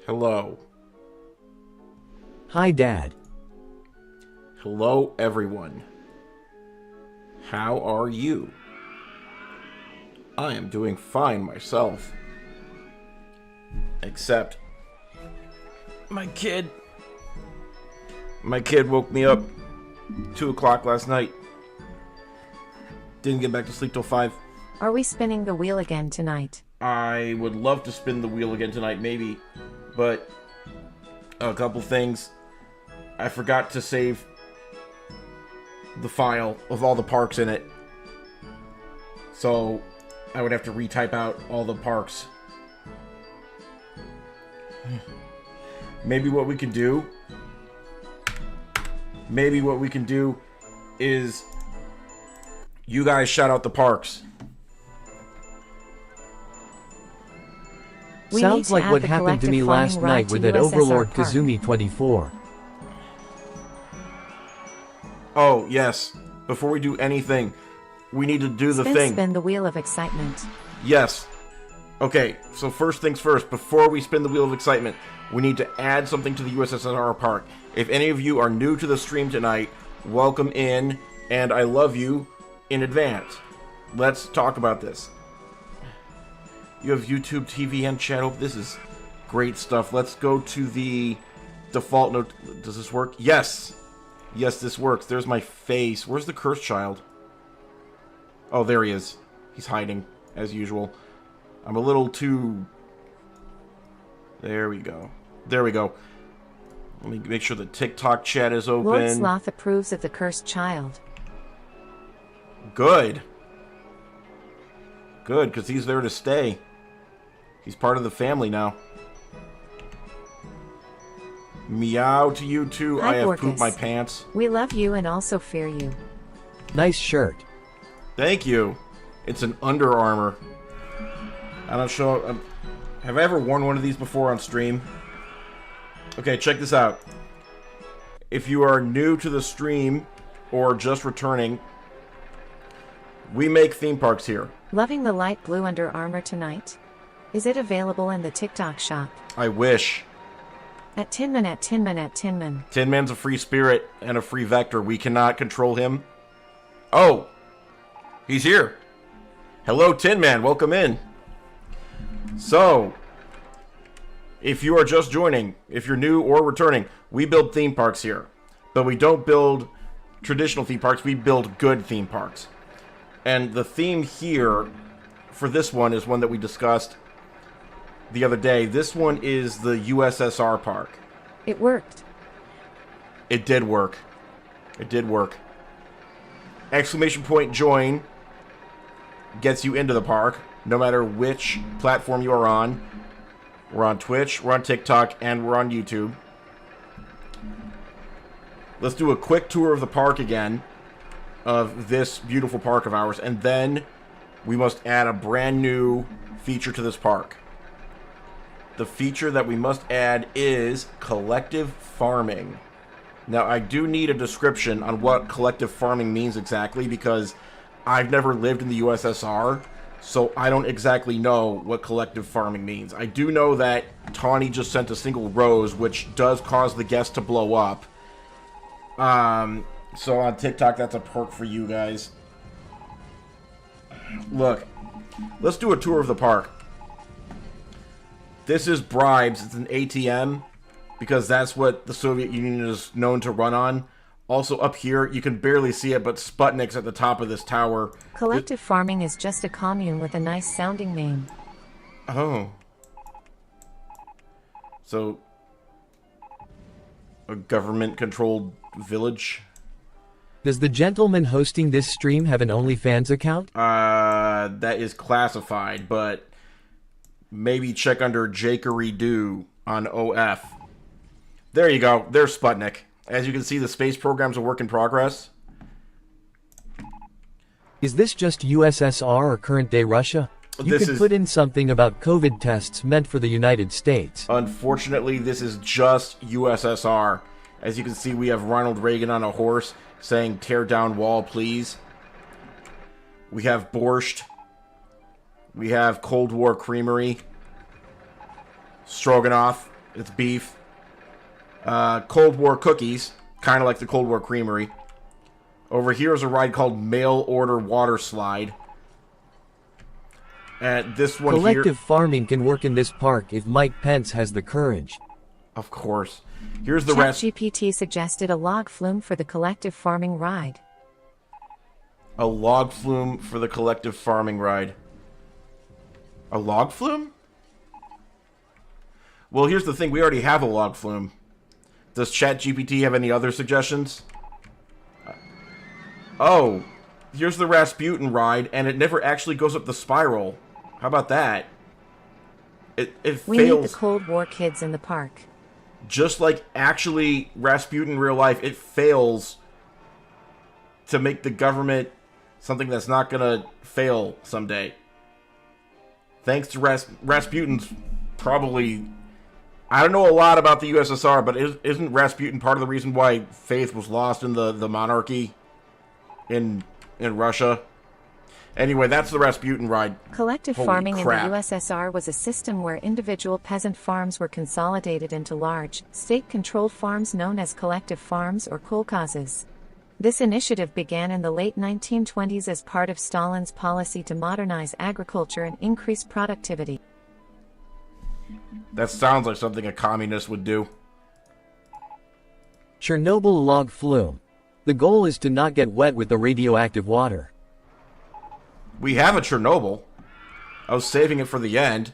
Hello. Hi, Dad. Hello, everyone. How are you? I am doing fine myself. Except my kid woke me up 2 o'clock last night. Didn't get back to sleep till 5. Are we spinning the wheel again tonight? I would love to spin the wheel again tonight, maybe. But a couple things. I forgot to save the file of all the parks in it. So I would have to retype out all the parks. Maybe what we can do is you guys shout out the parks. Sounds like what happened to me last night with that Overlord Kazumi 24. Oh, yes. Before we do anything, we need to do the thing. Spin the wheel of excitement. Yes. Okay, so first things first, before we spin the wheel of excitement, we need to add something to the USSR park. If any of you are new to the stream tonight, welcome in, and I love you in advance. Let's talk about this. You have YouTube, TV, and chat. Oh, this is great stuff. Let's go to the default note. Does this work? Yes. Yes, this works. There's my face. Where's the cursed child? Oh, there he is. He's hiding, as usual. I'm a little too... There we go. There we go. Let me make sure the TikTok chat is open. Lord Sloth approves of the cursed child. Good. Good, because he's there to stay. He's part of the family now. Meow to you too. Hi, I have Gorkus. pooped my pants. We love you and also fear you. Nice shirt. Thank you. It's an Under Armour. I don't show. Have I ever worn one of these before on stream? Okay, check this out. If you are new to the stream or just returning, we make theme parks here. Loving the light blue Under Armour tonight? Is it available in the TikTok shop? I wish. At Tinman, at Tinman, at Tinman. Tin Man's a free spirit and a free vector. We cannot control him. Oh! He's here. Hello, Tin Man. Welcome in. So, if you are just joining, if you're new or returning, we build theme parks here. But we don't build traditional theme parks. We build good theme parks. And the theme here for this one is one that we discussed the other day. This one is the USSR park. It worked. It did work. It did work. Exclamation point join gets you into the park, no matter which platform you are on. We're on Twitch, we're on TikTok, and we're on YouTube. Let's do a quick tour of the park again, of this beautiful park of ours, and then we must add a brand new feature to this park. The feature that we must add is collective farming. Now, I do need a description on what collective farming means exactly, because I've never lived in the USSR, so I don't exactly know what collective farming means. I do know that Tawny just sent a single rose, which does cause the guest to blow up. So on TikTok, that's a perk for you guys. Look, let's do a tour of the park. This is Bribes. It's an ATM, because that's what the Soviet Union is known to run on. Also up here, you can barely see it, but Sputnik's at the top of this tower. Collective farming is just a commune with a nice sounding name. Oh. So, a government-controlled village? Does the gentleman hosting this stream have an OnlyFans account? That is classified, but maybe check under Jakery Do on OF. There you go. There's Sputnik. As you can see, the space program's a work in progress. Is this just USSR or current-day Russia? You could put in something about COVID tests meant for the United States. Unfortunately, this is just USSR. As you can see, we have Ronald Reagan on a horse saying, "Tear down wall, please." We have borscht. We have Cold War creamery. Stroganoff It's beef. Cold War cookies, kind of like the Cold War Creamery. Over here is a ride called Mail Order Water Slide. And this one Collective farming can work in this park if Mike Pence has the courage. Of course. Here's the rest. ChatGPT suggested a log flume for the collective farming ride. A log flume for the collective farming ride. A log flume? Well, here's the thing. We already have a log flume. Does ChatGPT have any other suggestions? Oh, here's the Rasputin ride, and it never actually goes up the spiral. How about that? It We fails. need the Cold War kids in the park. Just like actually Rasputin in real life, it fails to make the government something that's not gonna fail someday. Thanks to Rasputin's probably... I don't know a lot about the USSR, but isn't Rasputin part of the reason why faith was lost in the monarchy in Russia? Anyway, that's the Rasputin ride. Collective Holy farming crap. in the USSR was a system where individual peasant farms were consolidated into large, state-controlled farms known as collective farms or kolkhozes. This initiative began in the late 1920s as part of Stalin's policy to modernize agriculture and increase productivity. That sounds like something a communist would do. Chernobyl log flume. The goal is to not get wet with the radioactive water. We have a Chernobyl. I was saving it for the end.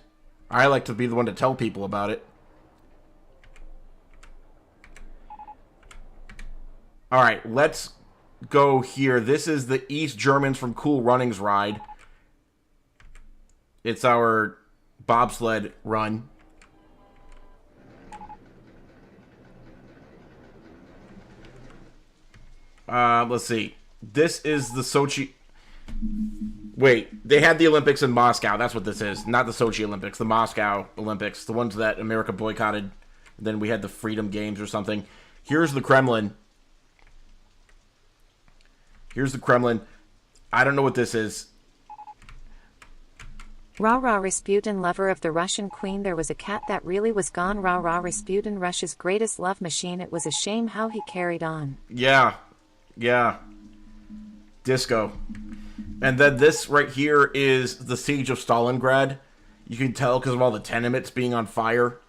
I like to be the one to tell people about it. Alright, let's go here. This is the East Germans from Cool Runnings ride. It's our bobsled run. Let's see. This is the Sochi... Wait, they had the Olympics in Moscow. That's what this is. Not the Sochi Olympics. The Moscow Olympics. The ones that America boycotted. Then we had the Freedom Games or something. Here's the Kremlin. Here's the Kremlin. I don't know what this is. Rah rah Rasputin, lover of the Russian queen. There was a cat that really was gone. Rah rah Rasputin, Russia's greatest love machine. It was a shame how he carried on. Yeah. Yeah. Disco. And then this right here is the Siege of Stalingrad. You can tell because of all the tenements being on fire.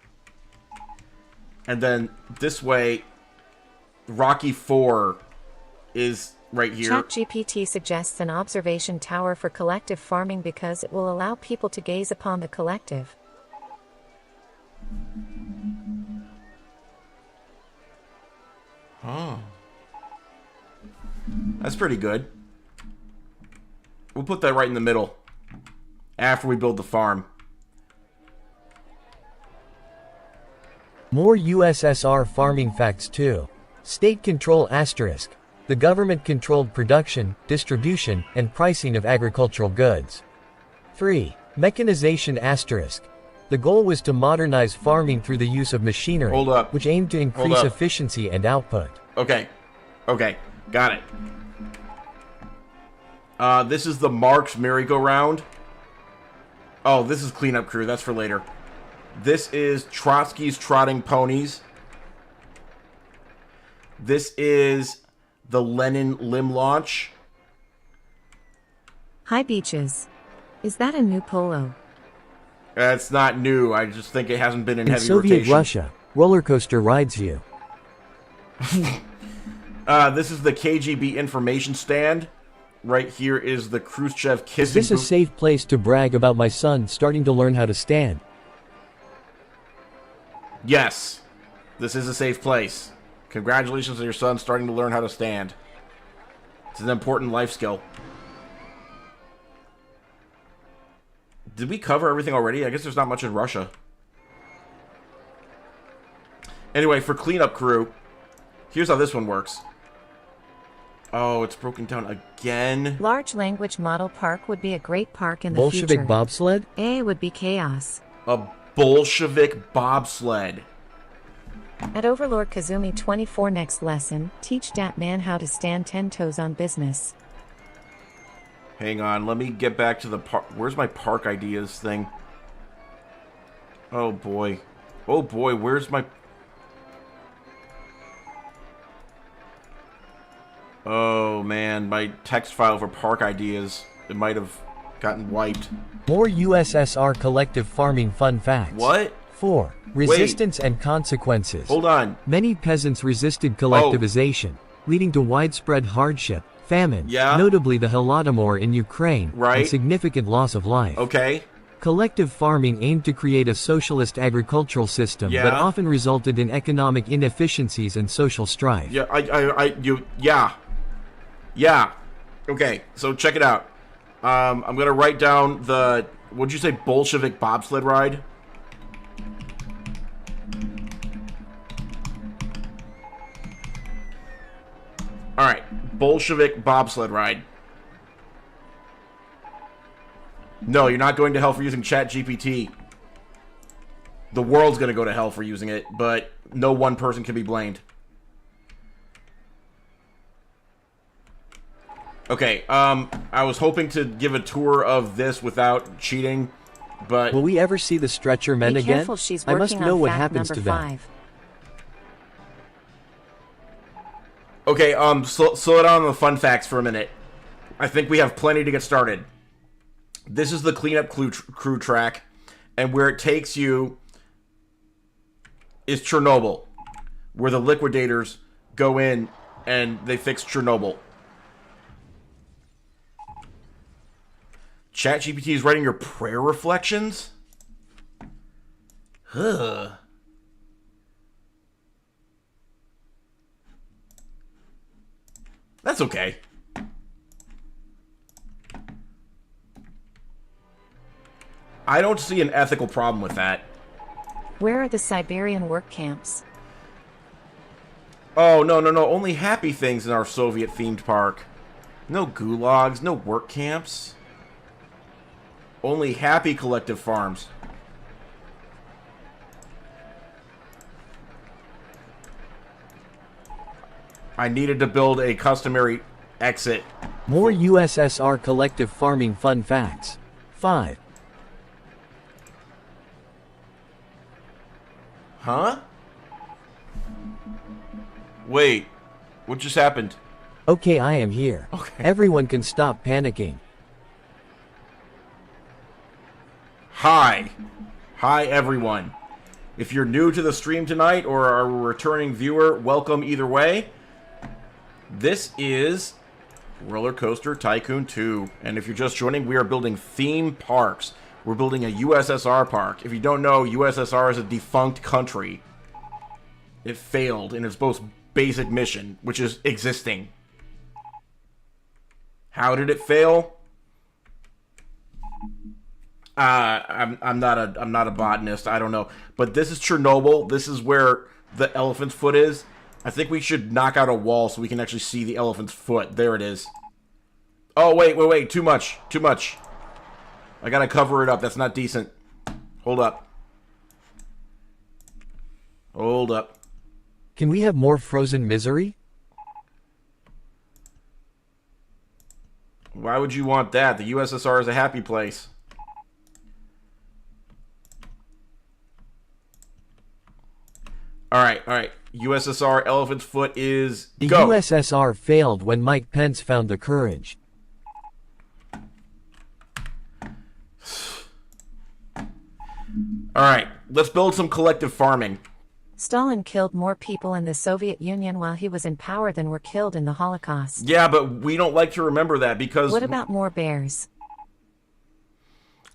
And then this way, Rocky 4 is right here. ChatGPT suggests an observation tower for collective farming because it will allow people to gaze upon the collective. Oh. That's pretty good. We'll put that right in the middle. After we build the farm. More USSR farming facts too. State control asterisk. The government controlled production, distribution, and pricing of agricultural goods. 3. Mechanization asterisk. The goal was to modernize farming through the use of machinery, Hold up. which aimed to increase efficiency and output. Okay. Okay. Got it. This is the Marx merry-go-round. Oh, this is cleanup crew. That's for later. This is Trotsky's trotting ponies. This is the Lenin limb launch. High beaches. Is that a new polo? It's not new. I just think it hasn't been in In heavy Soviet rotation. Russia, roller coaster rides you. This is the KGB information stand. Right here is the Khrushchev kissing Is this a booth. safe place to brag about my son starting to learn how to stand? Yes. This is a safe place. Congratulations on your son starting to learn how to stand. It's an important life skill. Did we cover everything already? I guess there's not much in Russia. Anyway, for cleanup crew, here's how this one works. Oh, it's broken down again. Large language model park would be a great park in the Bolshevik future. bobsled? A would be chaos. A Bolshevik bobsled. At Overlord Kazumi 24 next lesson, teach dat man how to stand 10 toes on business. Hang on, let me get back to the park. Where's my park ideas thing? Oh boy. Oh boy, where's my... Oh man, my text file for park ideas, it might have gotten wiped. More USSR collective farming fun facts. What? 4. Resistance and consequences. Hold on. Many peasants resisted collectivization, leading to widespread hardship, famine, notably the Holodomor in Ukraine, and significant loss of life. Okay. Collective farming aimed to create a socialist agricultural system, but often resulted in economic inefficiencies and social strife. Yeah. Okay, so check it out. I'm gonna write down the, what'd you say, Bolshevik bobsled ride? Alright, Bolshevik bobsled ride. No, you're not going to hell for using ChatGPT. The world's gonna go to hell for using it, but no one person can be blamed. Okay, I was hoping to give a tour of this without cheating, but... Will we ever see the stretcher men again? Careful, she's I must working know on what fact happens number to them. 5. Okay, slow down on the fun facts for a minute. I think we have plenty to get started. This is the cleanup crew track, and where it takes you is Chernobyl, where the liquidators go in and they fix Chernobyl. ChatGPT is writing your prayer reflections? Huh. That's okay. I don't see an ethical problem with that. Where are the Siberian work camps? Oh, no. Only happy things in our Soviet-themed park. No gulags, no work camps. Only happy collective farms. I needed to build a customary exit. More USSR collective farming fun facts. 5. Huh? Wait, what just happened? Okay, I am here. Okay. Everyone can stop panicking. Hi everyone. If you're new to the stream tonight or are a returning viewer, welcome either way. This is Roller Coaster Tycoon 2, and if you're just joining, we are building theme parks. We're building a USSR park. If you don't know, USSR is a defunct country. It failed in its most basic mission, which is existing. How did it fail? I'm not a botanist. I don't know. But this is Chernobyl. This is where the elephant's foot is. I think we should knock out a wall so we can actually see the elephant's foot. There it is. Oh, wait. Too much. I gotta cover it up. That's not decent. Hold up. Can we have more frozen misery? Why would you want that? The USSR is a happy place. Alright. USSR elephant's foot is The go. USSR failed when Mike Pence found the courage. Alright, let's build some collective farming. Stalin killed more people in the Soviet Union while he was in power than were killed in the Holocaust. Yeah, but we don't like to remember that because... What about more bears?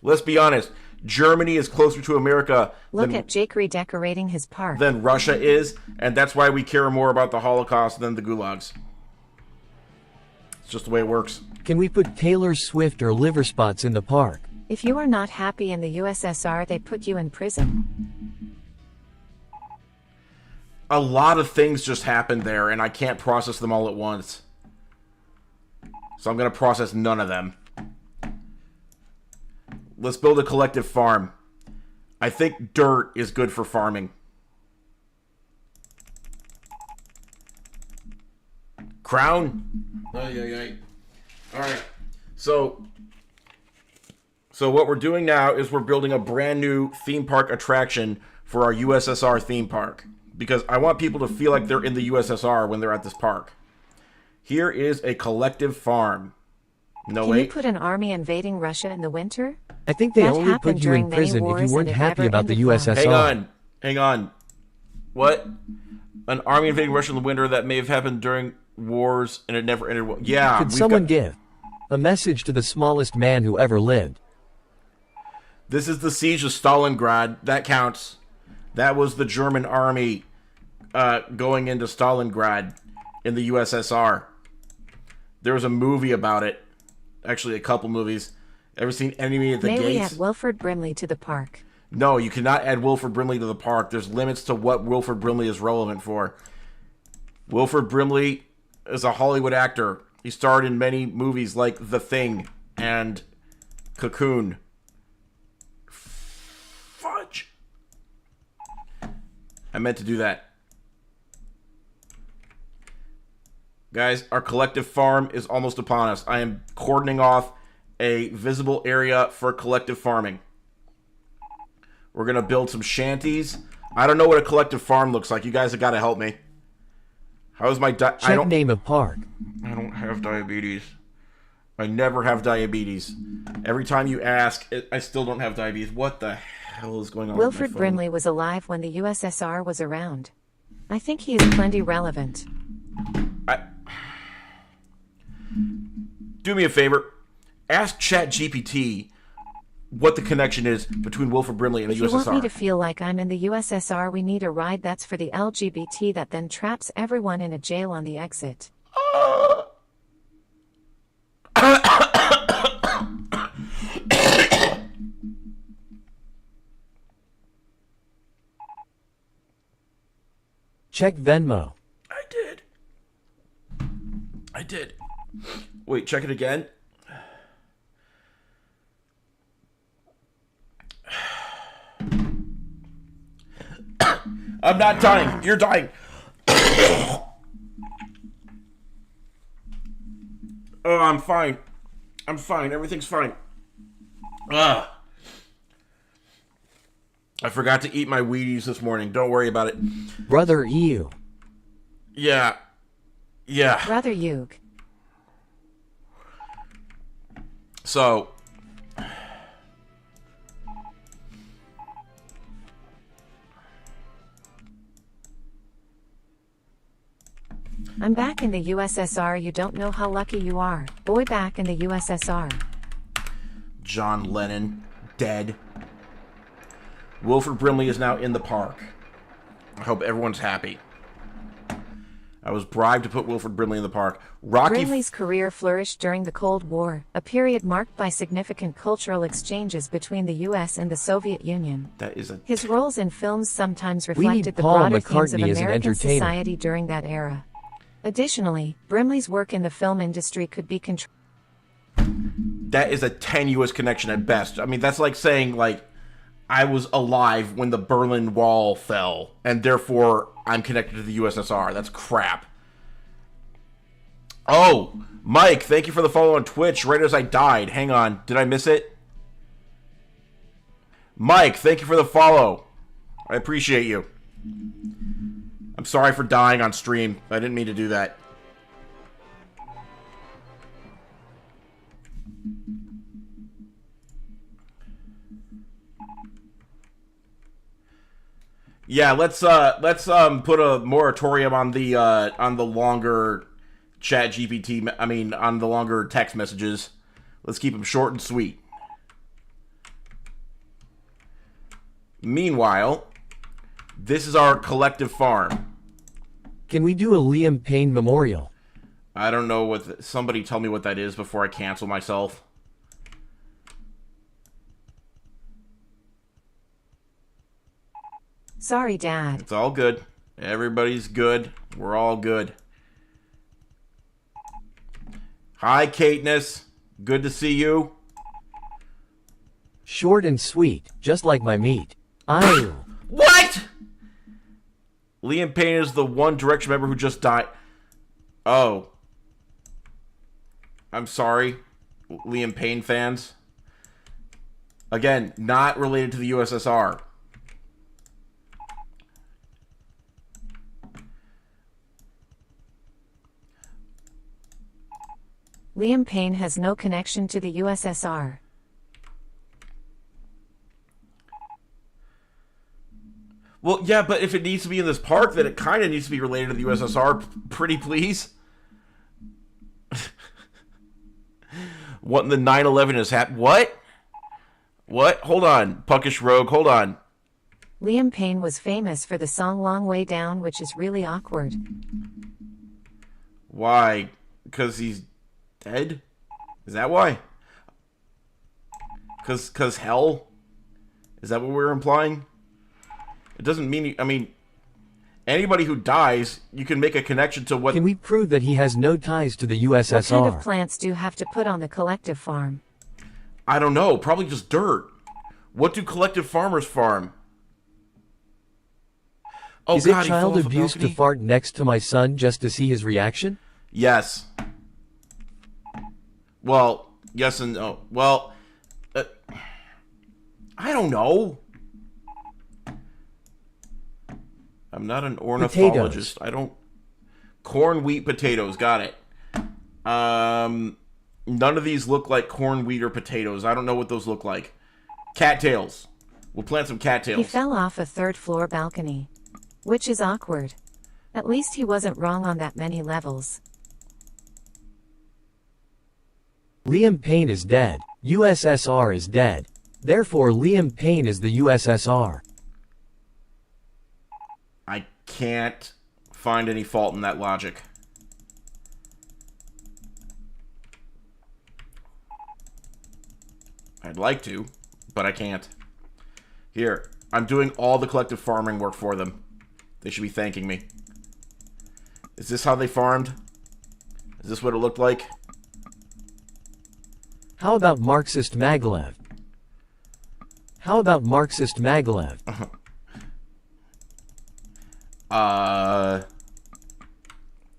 Let's be honest. Germany is closer to America Look at Jakery decorating his park. than Russia is, and that's why we care more about the Holocaust than the gulags. It's just the way it works. Can we put Taylor Swift or liver spots in the park? If you are not happy in the USSR, they put you in prison. A lot of things just happened there, and I can't process them all at once. So I'm going to process none of them. Let's build a collective farm. I think dirt is good for farming. Crown? Alright. So what we're doing now is we're building a brand new theme park attraction for our USSR theme park, because I want people to feel like they're in the USSR when they're at this park. Here is a collective farm. No, Can wait. you put an army invading Russia in the winter? I think they That only happened put you in during many prison if wars you weren't and it happy never about the ended well. USSR. Hang on. What? An army invading Russia in the winter that may have happened during wars and it never ended well. Yeah. Could someone give a message to the smallest man who ever lived? This is the siege of Stalingrad. That counts. That was the German army going into Stalingrad in the USSR. There was a movie about it. Actually, a couple movies. Ever seen Enemy at the Gates? May we add Wilford Brimley to the park? No, you cannot add Wilford Brimley to the park. There's limits to what Wilford Brimley is relevant for. Wilford Brimley is a Hollywood actor. He starred in many movies like The Thing and Cocoon. Fudge. I meant to do that. Guys, our collective farm is almost upon us. I am cordoning off a visible area for collective farming. We're going to build some shanties. I don't know what a collective farm looks like. You guys have got to help me. How's my Check name of park. I don't have diabetes. I never have diabetes. Every time you ask, I still don't have diabetes. What the hell is going on Wilford with my phone? Brimley was alive when the USSR was around. I think he is plenty relevant. Do me a favor. Ask ChatGPT what the connection is between Wilford Brimley and the If you USSR. want me to feel like I'm in the USSR, we need a ride that's for the LGBT that then traps everyone in a jail on the exit. Check Venmo. I did. Wait, check it again. I'm not dying. You're dying. Oh, I'm fine. I'm fine. Everything's fine. I forgot to eat my Wheaties this morning. Don't worry about it. Brother EU. Yeah. Brother Yug. So, I'm back in the USSR. You don't know how lucky you are. Boy, back in the USSR. John Lennon, dead. Wilford Brimley is now in the park. I hope everyone's happy. I was bribed to put Wilford Brimley in the park. Brimley's career flourished during the Cold War, a period marked by significant cultural exchanges between the U.S. and the Soviet Union. His roles in films sometimes reflected the broader themes of American society during that era. Additionally, Brimley's work in the film industry could be That is a tenuous connection at best. I mean, that's like saying, like, I was alive when the Berlin Wall fell, and therefore I'm connected to the USSR. That's crap. Oh, Mike, thank you for the follow on Twitch right as I died. Hang on, did I miss it? Mike, thank you for the follow. I appreciate you. I'm sorry for dying on stream. I didn't mean to do that. Yeah, let's put a moratorium on the longer chat GPT. I mean, on the longer text messages. Let's keep them short and sweet. Meanwhile, this is our collective farm. Can we do a Liam Payne memorial? I don't know what. Somebody tell me what that is before I cancel myself. Sorry, Dad. It's all good. Everybody's good. We're all good. Hi, Kateness. Good to see you. Short and sweet, just like my meat. What? Liam Payne is the One Direction member who just died. Oh. I'm sorry, Liam Payne fans. Again, not related to the USSR. Liam Payne has no connection to the USSR. Well, yeah, but if it needs to be in this park, then it kind of needs to be related to the USSR. Pretty please. What in the 9/11 has happened? What? What? Hold on. Puckish Rogue, hold on. Liam Payne was famous for the song Long Way Down, which is really awkward. Why? Because he's dead? Is that why? Because hell? Is that what we're implying? It doesn't mean... I mean, anybody who dies, you can make a connection to what... Can we prove that he has no ties to the USSR? What kind of plants do you have to put on the collective farm? I don't know. Probably just dirt. What do collective farmers farm? Oh, Is God, it child abuse to fart next to my son just to see his reaction? Yes. Well, yes and no. Well, I don't know. I'm not an ornithologist. Potatoes. I don't... Corn, wheat, potatoes. Got it. None of these look like corn, wheat, or potatoes. I don't know what those look like. Cattails. We'll plant some cattails. He fell off a third-floor balcony. Which is awkward. At least he wasn't wrong on that many levels. Liam Payne is dead. USSR is dead. Therefore, Liam Payne is the USSR. I can't find any fault in that logic. I'd like to, but I can't. Here, I'm doing all the collective farming work for them. They should be thanking me. Is this how they farmed? Is this what it looked like? How about Marxist Maglev? How about Marxist Maglev?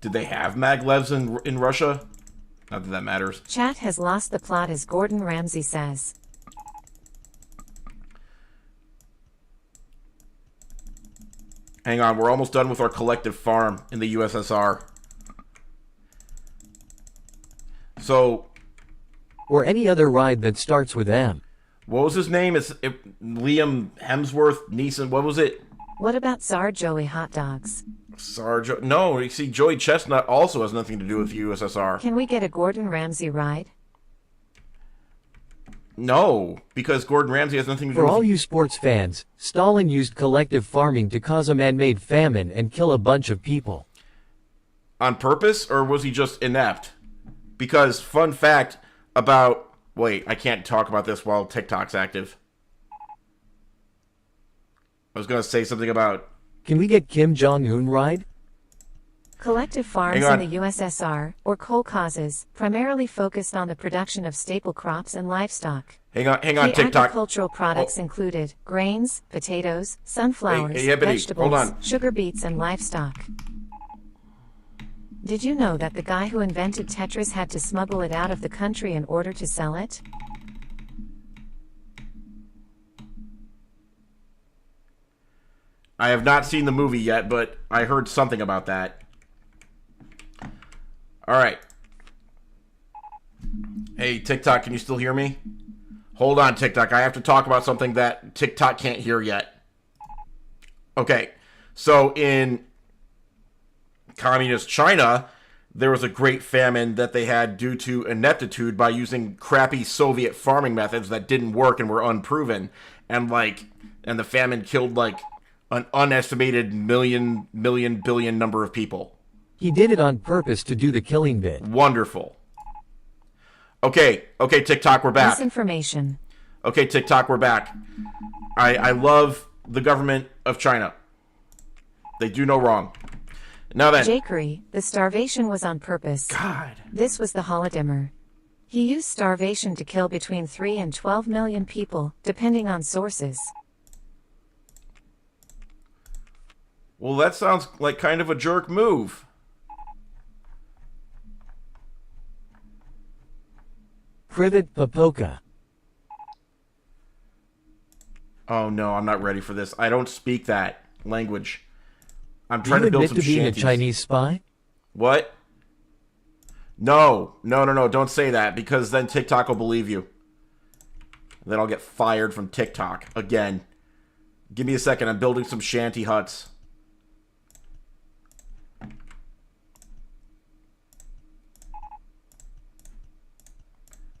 Did they have maglevs in Russia? Not that that matters. Chat has lost the plot, as Gordon Ramsay says. Hang on, we're almost done with our collective farm in the USSR. So... Or any other ride that starts with M. What was his name? Liam Hemsworth, Neeson, what was it? What about Tsar Joey hot dogs? No, you see, Joey Chestnut also has nothing to do with the USSR. Can we get a Gordon Ramsay ride? No, because Gordon Ramsay has nothing to do For with... all you sports fans, Stalin used collective farming to cause a man-made famine and kill a bunch of people. On purpose, or was he just inept? Because, fun fact about... Wait, I can't talk about this while TikTok's active. I was going to say something about... Can we get Kim Jong-un ride? Collective farms in the USSR, or kolkhozes, primarily focused on the production of staple crops and livestock. Hang on, Key TikTok. agricultural products included grains, potatoes, sunflowers, Hey, vegetables, hold on. sugar beets, and livestock. Did you know that the guy who invented Tetris had to smuggle it out of the country in order to sell it? I have not seen the movie yet, but I heard something about that. Alright. Hey, TikTok, can you still hear me? Hold on, TikTok. I have to talk about something that TikTok can't hear yet. Okay. So, in communist China, there was a great famine that they had due to ineptitude by using crappy Soviet farming methods that didn't work and were unproven. And the famine killed, an unestimated billion number of people. He did it on purpose to do the killing bit. Wonderful. Okay, TikTok, we're back. Misinformation. Okay, TikTok, we're back. I love the government of China. They do no wrong. Now then. Jakery, the starvation was on purpose. God. This was the Holodomor. He used starvation to kill between 3 and 12 million people, depending on sources. Well, that sounds like kind of a jerk move. Privet Papoka. Oh no, I'm not ready for this. I don't speak that language. I'm trying to build some being shanties. a Chinese spy? What? No, no, no, no, don't say that, because then TikTok will believe you. Then I'll get fired from TikTok again. Give me a second, I'm building some shanty huts.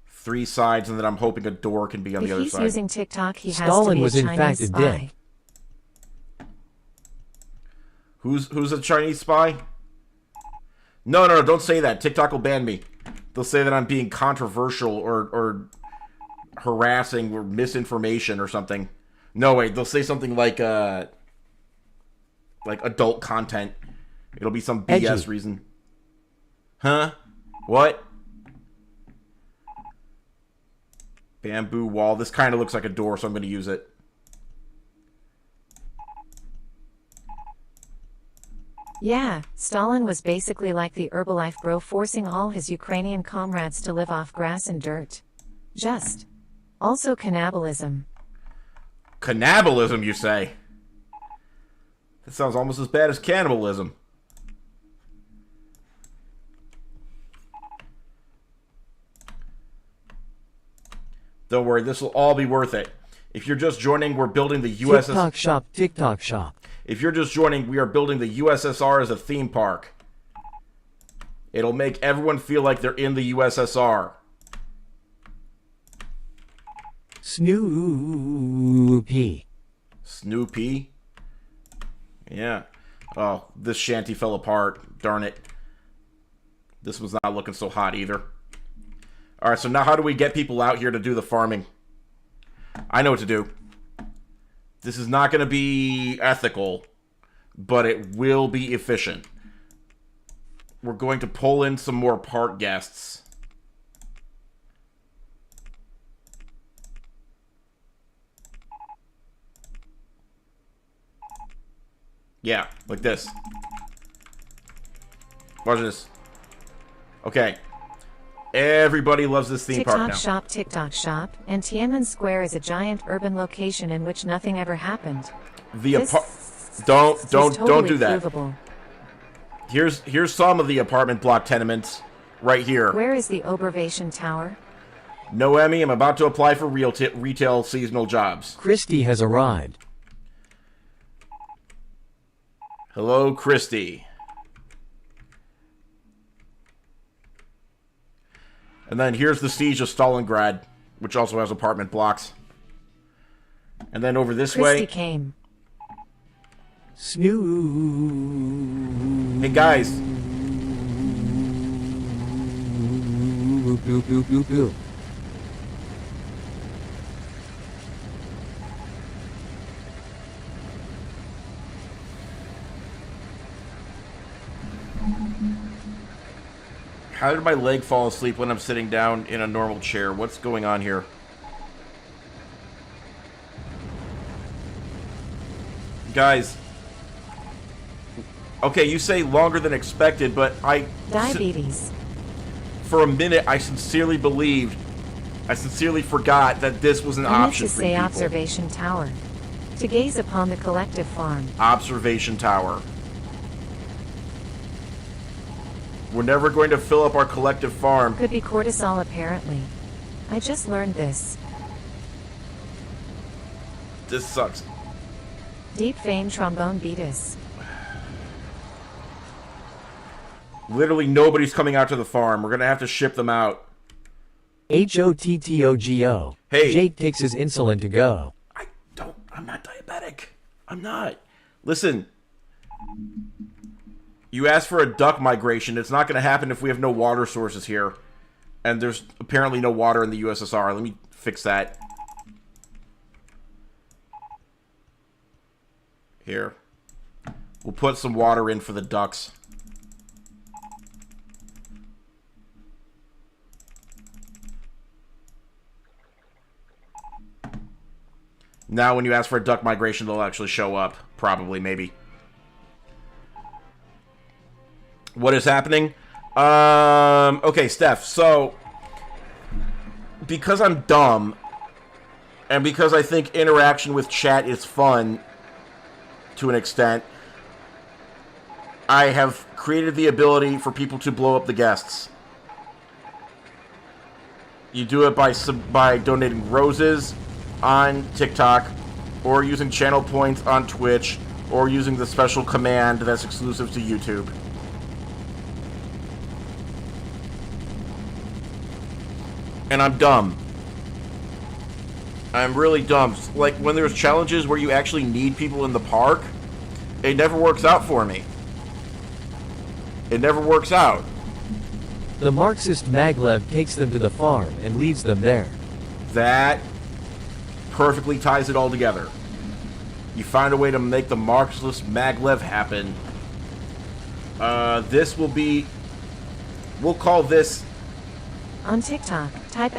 Three sides, and then I'm hoping a door can be on the other side. If he's using TikTok, he has Stalin to be was a in Chinese fact a spy. dick. Who's a Chinese spy? No, no, no, don't say that. TikTok will ban me. They'll say that I'm being controversial or harassing or misinformation or something. No, wait, they'll say something like adult content. It'll be some BS Edgy. reason. Huh? What? Bamboo wall. This kind of looks like a door, so I'm going to use it. Yeah, Stalin was basically like the Herbalife bro, forcing all his Ukrainian comrades to live off grass and dirt. Just. Also cannibalism. Cannibalism, you say? That sounds almost as bad as cannibalism. Don't worry, this will all be worth it. If you're just joining, we're building the USSR. TikTok shop, TikTok shop. If you're just joining, we are building the USSR as a theme park. It'll make everyone feel like they're in the USSR. Snoopy. Snoopy? Yeah. Oh, this shanty fell apart. Darn it. This was not looking so hot either. Alright, so now how do we get people out here to do the farming? I know what to do. This is not going to be ethical, but it will be efficient. We're going to pull in some more park guests. Yeah, like this. Watch this. Okay. Everybody loves this theme park now. TikTok shop, and Tiananmen Square is a giant urban location in which nothing ever happened. Don't totally do that. provable. Here's some of the apartment block tenements right here. Where is the Obervation Tower? Noemi, I'm about to apply for retail seasonal jobs. Christy has arrived. Hello, Christy. And then here's the Siege of Stalingrad, which also has apartment blocks. And then over this Christy way... came. Snoop. Hey, guys. How did my leg fall asleep when I'm sitting down in a normal chair? What's going on here? Guys. Okay, you say longer than expected, but Diabetes. For a minute, I sincerely forgot that this was an option for people. I meant to say observation tower. To gaze upon the collective farm. Observation tower. We're never going to fill up our collective farm. Could be cortisol, apparently. I just learned this. This sucks. Deep vein trombone beatus. Literally nobody's coming out to the farm. We're going to have to ship them out. HOTTOGO. Hey. Jake takes his insulin to go. I'm not diabetic. I'm not. Listen. You asked for a duck migration. It's not going to happen if we have no water sources here. And there's apparently no water in the USSR. Let me fix that. Here. We'll put some water in for the ducks. Now when you ask for a duck migration, they'll actually show up. Probably, maybe. What is happening? Okay, Steph. So, because I'm dumb, and because I think interaction with chat is fun, to an extent, I have created the ability for people to blow up the guests. You do it by donating roses on TikTok, or using channel points on Twitch, or using the special command that's exclusive to YouTube. And I'm dumb. I'm really dumb. Like, when there's challenges where you actually need people in the park, it never works out for me. It never works out. The Marxist maglev takes them to the farm and leaves them there. That perfectly ties it all together. You find a way to make the Marxist maglev happen. This will be... We'll call this... On TikTok, type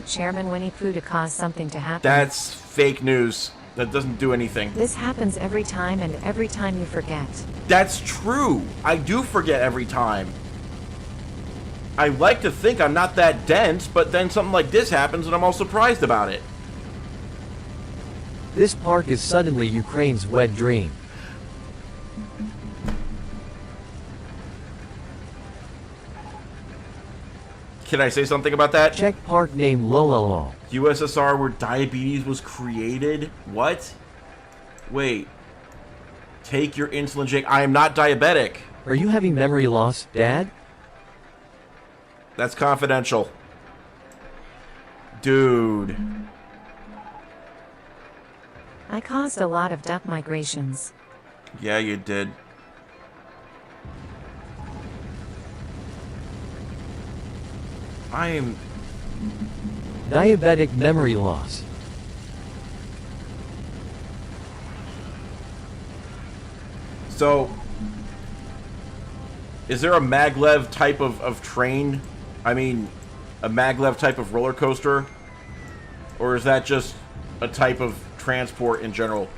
!Chairman Winnie Pooh to cause something to happen. That's fake news. That doesn't do anything. This happens every time, and every time you forget. That's true. I do forget every time. I like to think I'm not that dense, but then something like this happens and I'm all surprised about it. This park is suddenly Ukraine's wet dream. Can I say something about that? Check park name Lololol. USSR where diabetes was created? What? Wait. Take your insulin, Jake. I am not diabetic. Are you having memory loss, Dad? That's confidential. Dude. I caused a lot of duck migrations. Yeah, you did. I am... Diabetic memory loss. So... Is there a maglev type of train? I mean, a maglev type of roller coaster? Or is that just a type of transport in general?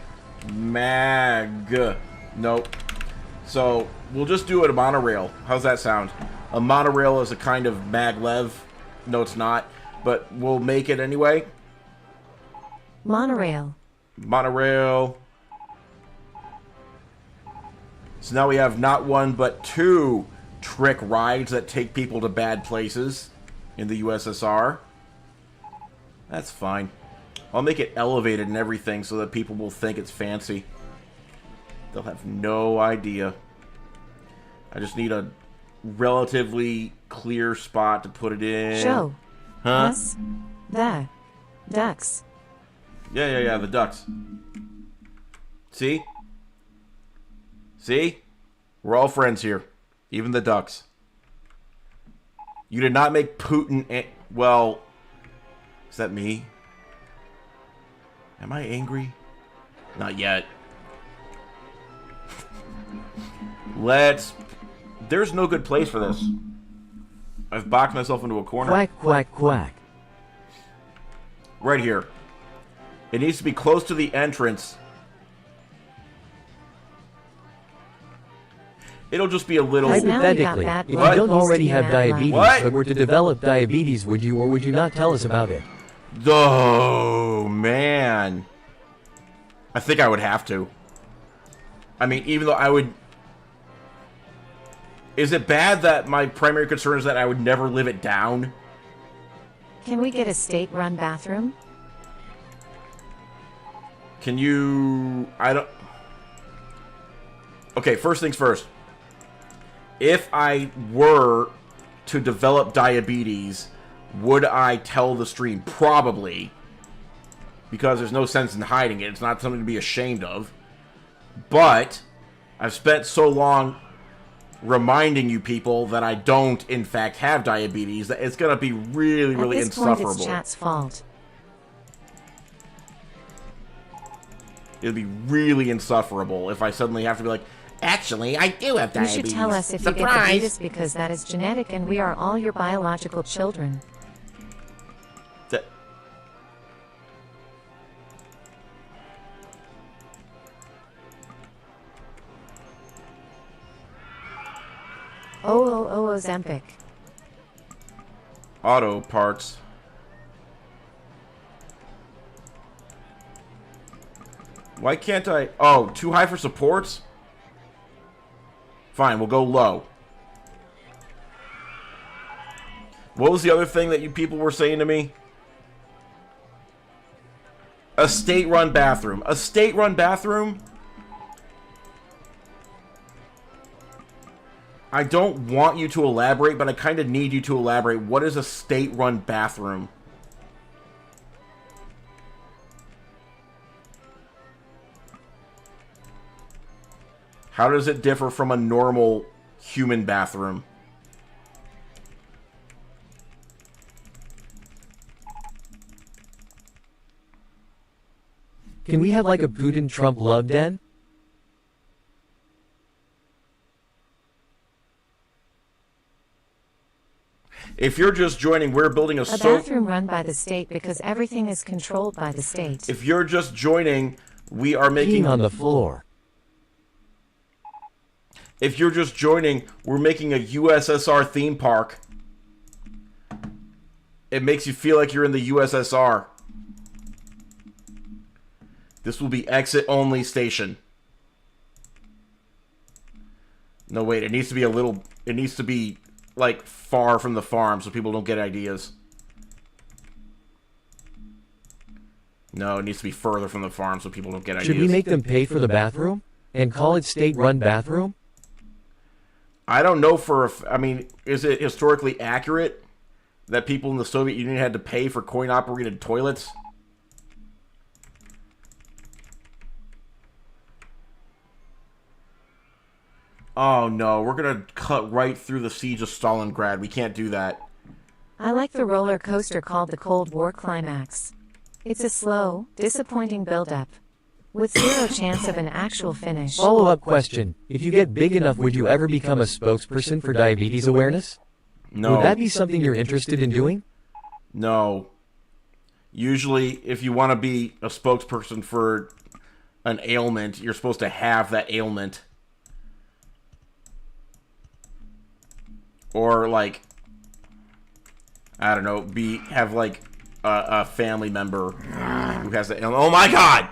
Nope. So, we'll just do it a monorail. How's that sound? A monorail is a kind of maglev. No, it's not. But we'll make it anyway. Monorail. Monorail. So now we have not one, but two trick rides that take people to bad places in the USSR. That's fine. I'll make it elevated and everything so that people will think it's fancy. They'll have no idea. I just need a relatively clear spot to put it in. Show. Huh? Us. The. Ducks. Yeah, the ducks. See? See? We're all friends here. Even the ducks. You did not make Putin... Well... Is that me? Am I angry? Not yet. Let's... There's no good place for this. I've boxed myself into a corner. Quack, quack, quack. Right here. It needs to be close to the entrance. It'll just be a little... Hypothetically, if you don't already have diabetes, What? but were to develop diabetes, would you or would you not tell us about it? Oh, man. I think I would have to. I mean, even though I would... Is it bad that my primary concern is that I would never live it down? Can we get a state-run bathroom? Can you... I don't... Okay, first things first. If I were to develop diabetes, would I tell the stream? Probably. Because there's no sense in hiding it. It's not something to be ashamed of. But I've spent so long reminding you people that I don't, in fact, have diabetes that it's going to be really, really insufferable. At this point, it's chat's fault. It'll be really insufferable if I suddenly have to be like, actually, I do have diabetes. You should tell us if you get the fetus because that is genetic and we are all your biological children. That... Ozempic. Auto parts. Why can't I... Oh, too high for supports? Fine, we'll go low. What was the other thing that you people were saying to me? A state-run bathroom. A state-run bathroom? I don't want you to elaborate, but I kind of need you to elaborate. What is a state-run bathroom? How does it differ from a normal human bathroom? Can we have like a Putin-Trump love den? If you're just joining, we're building a bathroom run by the state because everything is controlled by the state. If you're just joining, we are making... Peeing on the floor. If you're just joining, we're making a USSR theme park. It makes you feel like you're in the USSR. This will be exit-only station. No, wait, it needs to be a little... It needs to be, like, far from the farm so people don't get ideas. No, it needs to be further from the farm so people don't get ideas. Should we make them pay for the bathroom? And call it state-run bathroom? I don't know for... I mean, is it historically accurate that people in the Soviet Union had to pay for coin-operated toilets? Oh no, we're gonna cut right through the siege of Stalingrad. We can't do that. I like the roller coaster called the Cold War Climax. It's a slow, disappointing build-up, with zero chance of an actual finish. Follow-up question. If you get big enough, would you ever become a spokesperson for diabetes awareness? No. Would that be something you're interested in doing? No. Usually, if you want to be a spokesperson for an ailment, you're supposed to have that ailment. Or, like, I don't know, have like a family member who has that ailment. Oh my god!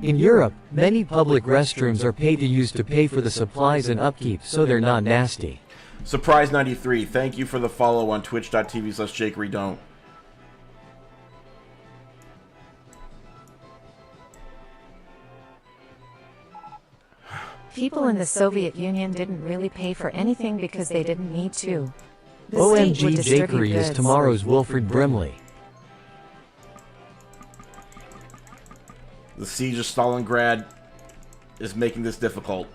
In Europe, many public restrooms are paid to use to pay for the supplies and upkeep, so they're not nasty. Surprise93, thank you for the follow on twitch.tv/Jakery don't. People in the Soviet Union didn't really pay for anything because they didn't need to. The OMG, state would distribute Jakery is goods. tomorrow's Wilfred Brimley. The siege of Stalingrad is making this difficult.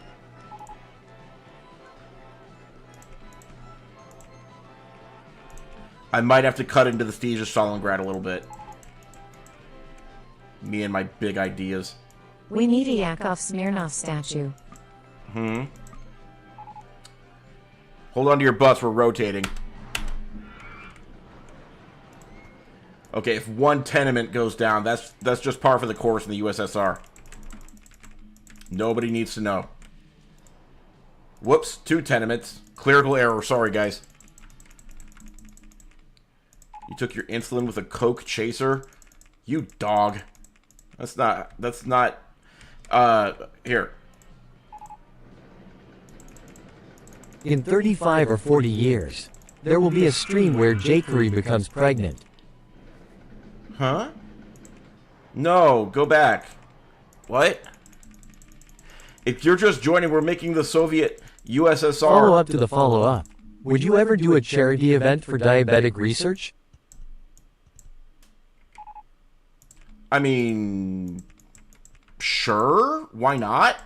I might have to cut into the siege of Stalingrad a little bit. Me and my big ideas. We need a Yakov Smirnov statue. Hold on to your butts, we're rotating. Okay, if one tenement goes down, that's just par for the course in the USSR. Nobody needs to know. Whoops, 2 tenements. Clerical error, sorry guys. You took your insulin with a Coke chaser? You dog. That's not, here. In 35 or 40 years, there will be a stream where Jakery becomes pregnant. Huh? No, go back. What? If you're just joining, we're making the Soviet USSR... Follow up to the follow-up. Would you ever do a charity event for diabetic research? I mean... Sure, why not?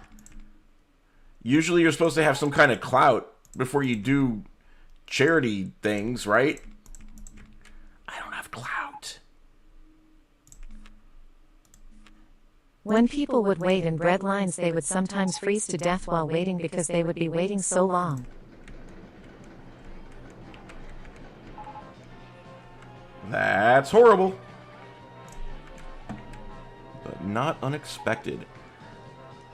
Usually you're supposed to have some kind of clout before you do charity things, right? I don't have clout. When people would wait in bread lines, they would sometimes freeze to death while waiting because they would be waiting so long. That's horrible. But not unexpected.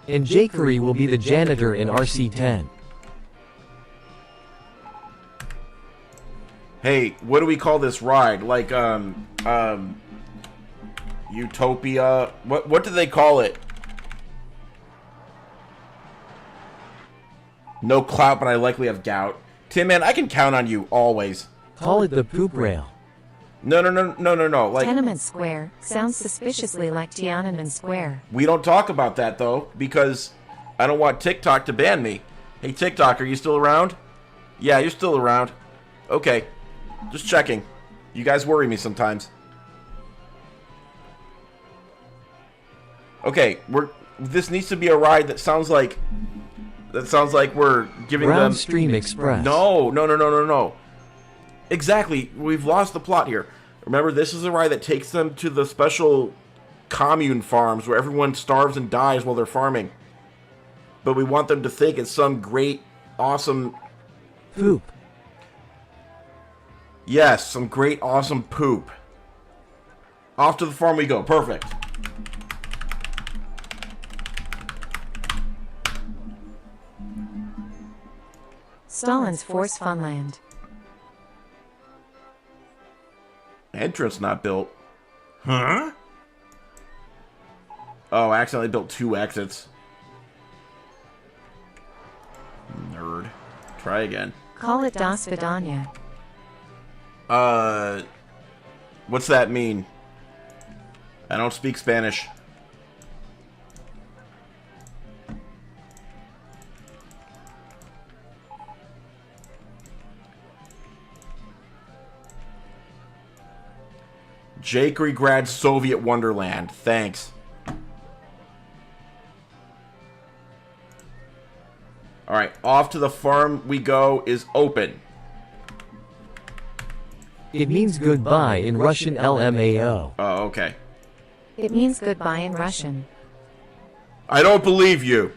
And Jakery will be the janitor in RC-10. Hey, what do we call this ride? Like, Utopia? What do they call it? No clout, but I likely have gout. Tim, man, I can count on you, always. Call it the poop rail. No. Like, Tenement Square sounds suspiciously like Tiananmen Square. we don't talk about that, though, because I don't want TikTok to ban me. Hey, TikTok, are you still around? Yeah, you're still around. Okay. Just checking. You guys worry me sometimes. Okay, this needs to be a ride that sounds like we're giving Brown them Stream Express. No. Exactly. We've lost the plot here. Remember, this is a ride that takes them to the special commune farms where everyone starves and dies while they're farming. But we want them to think it's some great, awesome Poop. Yes, some great, awesome poop. Off to the farm we go. Perfect. Stalin's Force Funland. Entrance not built. Huh? Oh, I accidentally built 2 exits. Nerd. Try again. Call it Das Vidania. What's that mean? I don't speak Spanish. Jakery grad Soviet Wonderland. Thanks. Alright, off to the farm we go is open. It means goodbye in Russian LMAO. Oh, okay. It means goodbye in Russian. I don't believe you.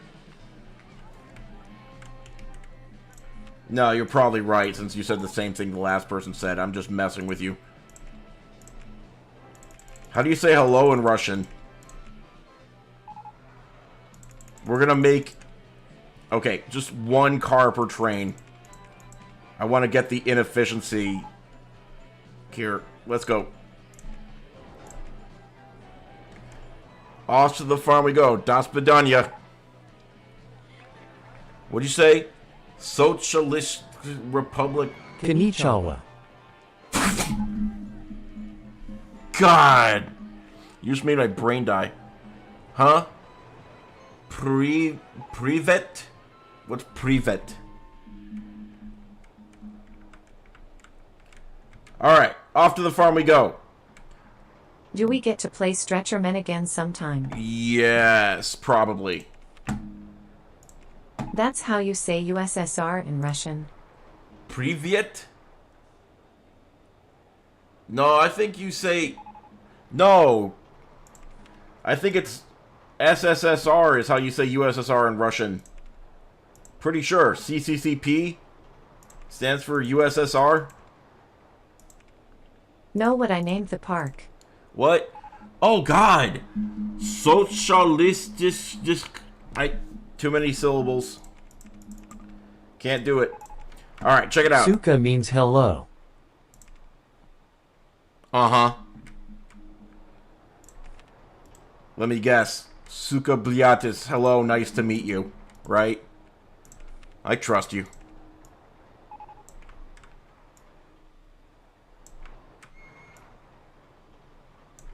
No, you're probably right, since you said the same thing the last person said. I'm just messing with you. How do you say hello in Russian? We're gonna make... Okay, just 1 car per train. I want to get the inefficiency. Here, let's go. Off to the farm we go. Das Vidanya. What'd you say? Socialist Republic. Konnichiwa. God! You just made my brain die. Huh? Privet? What's privet? Alright, off to the farm we go. Do we get to play Stretchermen again sometime? Yes, probably. That's how you say USSR in Russian. Privet? No, I think you say... No. I think it's SSSR is how you say USSR in Russian. Pretty sure. CCCP stands for USSR. Know what I named the park? What? Oh, God. Socialistic... Too many syllables. Can't do it. Alright, check it out. Suka means hello. Uh-huh. Let me guess. Suka Bliatis. Hello, nice to meet you. Right? I trust you.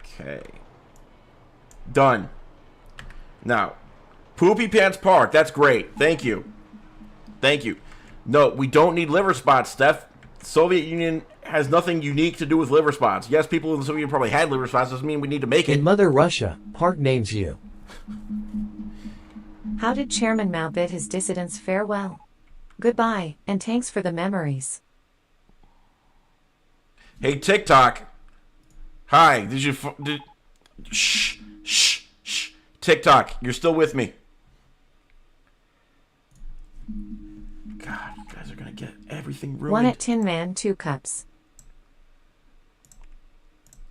Okay. Done. Now, Poopy Pants Park. That's great. Thank you. Thank you. No, we don't need liver spots, Steph. Soviet Union has nothing unique to do with liver spots. Yes, people in the Soviet Union probably had liver spots. Doesn't mean we need to make it. In Mother Russia, park names you. How did Chairman Mao bid his dissidents farewell? Goodbye, and thanks for the memories. Hey, TikTok. Hi. Shh. TikTok, you're still with me. God, you guys are gonna get everything ruined. 1 at Tin Man, 2 cups.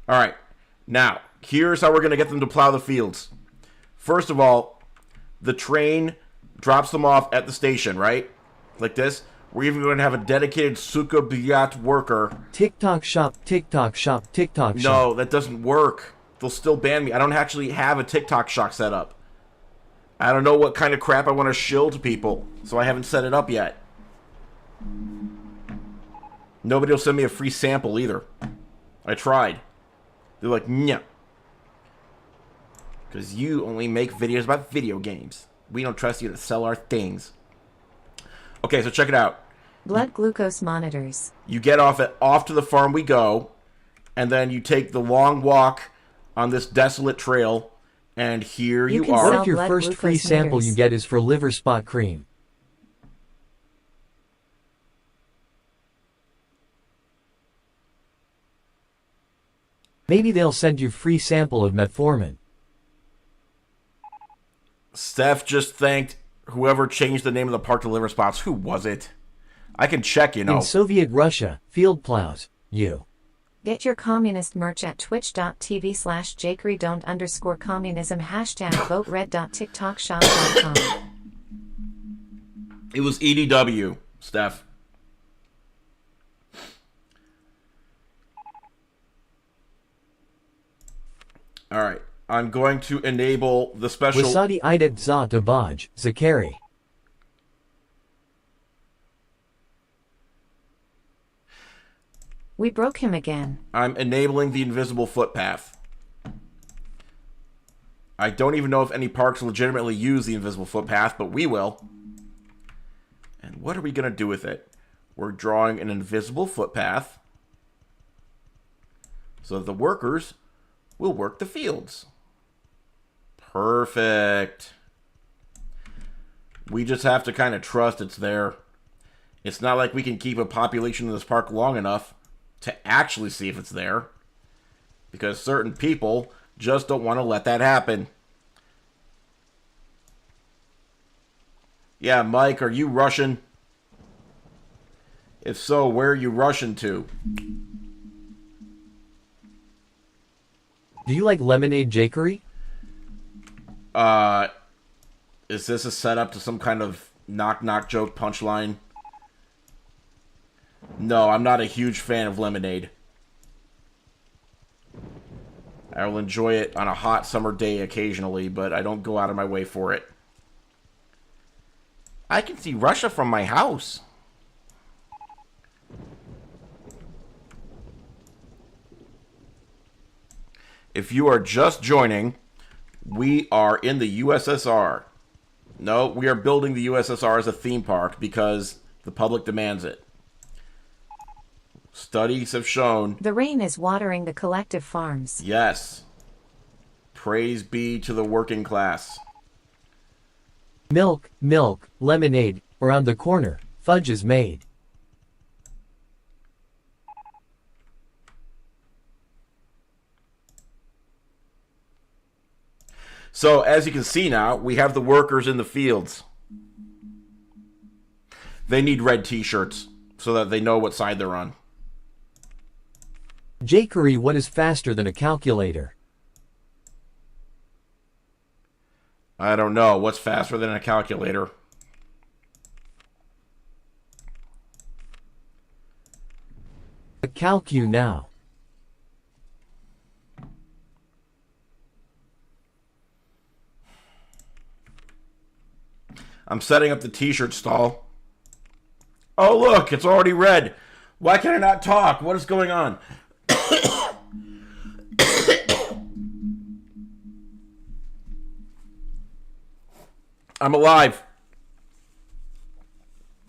Alright, now, here's how we're gonna get them to plow the fields. First of all, the train drops them off at the station, right? Like this. We're even going to have a dedicated Suka Biat worker. TikTok shop, TikTok shop, TikTok shop. No, that doesn't work. They'll still ban me. I don't actually have a TikTok shop set up. I don't know what kind of crap I want to shill to people, so I haven't set it up yet. Nobody will send me a free sample either. I tried. They're like, no. Because you only make videos about video games. We don't trust you to sell our things. Okay, so check it out. Blood glucose monitors. You get off to the farm we go, and then you take the long walk on this desolate trail, and here you are. What if your first free sample you get is for liver spot cream? Maybe they'll send you free sample of metformin. Steph just thanked whoever changed the name of the park to liver spots. Who was it? I can check, you know. In Soviet Russia, field plows. You. Get your communist merch at twitch.tv/Jakery don't_communism #votered.tiktokshop.com. It was EDW, Steph. All right. I'm going to enable the special... Wasadi idet za dabaj, Jakery. We broke him again. I'm enabling the invisible footpath. I don't even know if any parks legitimately use the invisible footpath, but we will. And what are we going to do with it? We're drawing an invisible footpath so that the workers will work the fields. Perfect. We just have to kind of trust it's there. It's not like we can keep a population in this park long enough to actually see if it's there, because certain people just don't want to let that happen. Yeah, Mike, are you Russian? If so, where are you Russian to? Do you like lemonade, Jakery? Is this a setup to some kind of knock-knock joke punchline? No, I'm not a huge fan of lemonade. I will enjoy it on a hot summer day occasionally, but I don't go out of my way for it. I can see Russia from my house. If you are just joining, we are in the USSR. No, we are building the USSR as a theme park because the public demands it. Studies have shown... The rain is watering the collective farms. Yes. Praise be to the working class. Milk, milk, lemonade, around the corner, fudge is made. So, as you can see now, we have the workers in the fields. They need red t-shirts so that they know what side they're on. Jakery, what is faster than a calculator? I don't know. What's faster than a calculator? A calcu now. I'm setting up the t-shirt stall. Oh, look, it's already red. Why can I not talk? What is going on? I'm alive.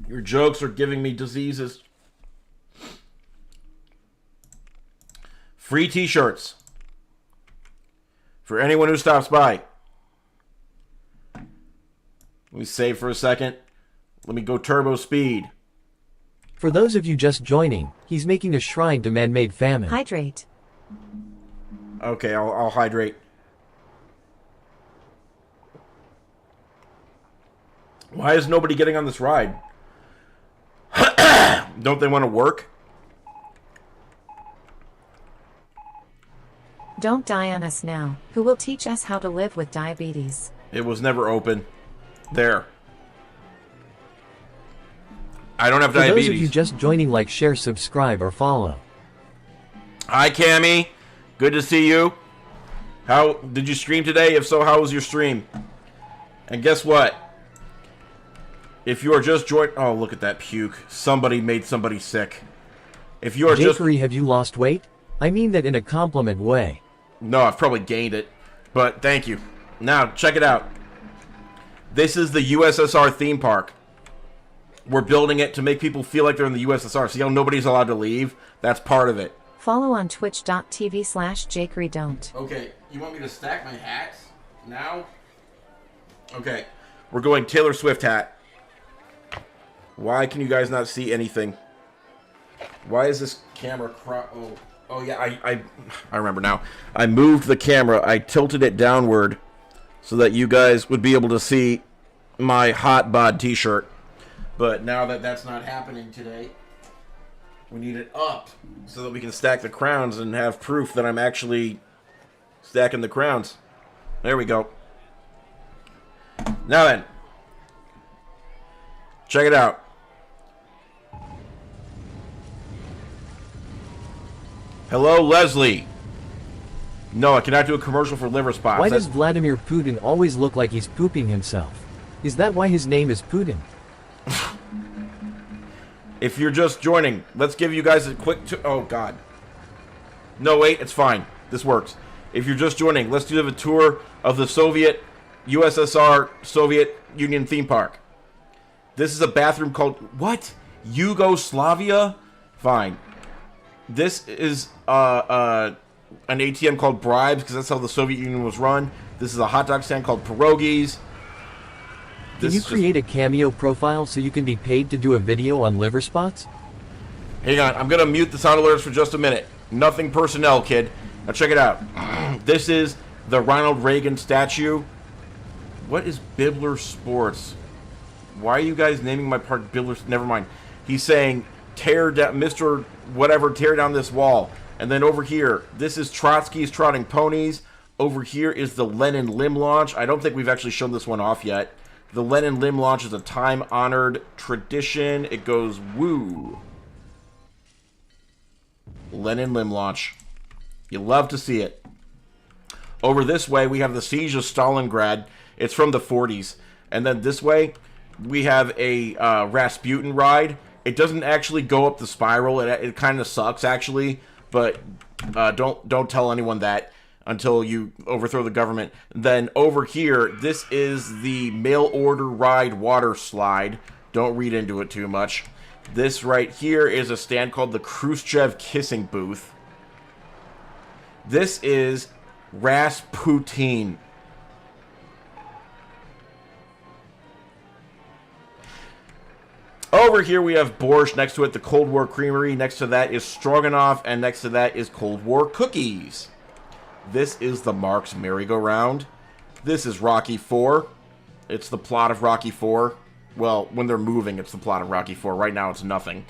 Your jokes are giving me diseases. Free t-shirts for anyone who stops by. Let me save for a second. Let me go turbo speed. For those of you just joining, he's making a shrine to man-made famine. Hydrate. Okay, I'll hydrate. Why is nobody getting on this ride? Don't they want to work? Don't die on us now. Who will teach us how to live with diabetes? It was never open. There. I don't have For diabetes. those of you just joining, like, share, subscribe, or follow. Hi, Cammy. Good to see you. How did you stream today? If so, how was your stream? And guess what? If you are just joining... Oh, look at that puke. Somebody made somebody sick. If you are just... Jakery, have you lost weight? I mean that in a compliment way. No, I've probably gained it. But thank you. Now, check it out. This is the USSR theme park. We're building it to make people feel like they're in the USSR. See how nobody's allowed to leave? That's part of it. Follow on twitch.tv/JakeryDon't. Okay, you want me to stack my hats now? Okay, we're going Taylor Swift hat. Why can you guys not see anything? Why is this camera Oh yeah, I remember now. I moved the camera. I tilted it downward so that you guys would be able to see my hot bod t-shirt. But now that that's not happening today, we need it up so that we can stack the crowns and have proof that I'm actually stacking the crowns. There we go. Now then, check it out. Hello, Leslie. No, I cannot do a commercial for liver spots. Why does Vladimir Putin always look like he's pooping himself? Is that why his name is Putin? If you're just joining, let's give you guys a quick... oh, God. No, wait, it's fine. This works. If you're just joining, let's do a tour of the USSR Soviet Union theme park. This is a bathroom called... what? Yugoslavia? Fine. This is an ATM called Bribes, because that's how the Soviet Union was run. This is a hot dog stand called Pierogies. Can you create a Cameo profile so you can be paid to do a video on liver spots? Hang on, I'm going to mute the sound alerts for just a minute. Nothing personnel, kid. Now check it out. This is the Ronald Reagan statue. What is Bibler Sports? Why are you guys naming my park Bibler? Never mind. He's saying, tear down, Mr. Whatever, tear down this wall. And then over here, this is Trotsky's Trotting Ponies. Over here is the Lenin Limb Launch. I don't think we've actually shown this one off yet. The Lenin Limb Launch is a time-honored tradition. It goes woo. Lenin Limb Launch. You love to see it. Over this way, we have the Siege of Stalingrad. It's from the 40s. And then this way, we have a Rasputin ride. It doesn't actually go up the spiral. It kind of sucks, actually. But don't tell anyone that until you overthrow the government. Then over here, this is the mail order ride water slide. Don't read into it too much. This right here is a stand called the Khrushchev Kissing Booth. This is Rasputin. Over here we have Borscht. Next to it, the Cold War Creamery. Next to that is Stroganoff. And next to that is Cold War Cookies. This is the Marx Merry-Go-Round. This is Rocky IV. It's the plot of Rocky IV. Well, when they're moving, it's the plot of Rocky IV. Right now, it's nothing.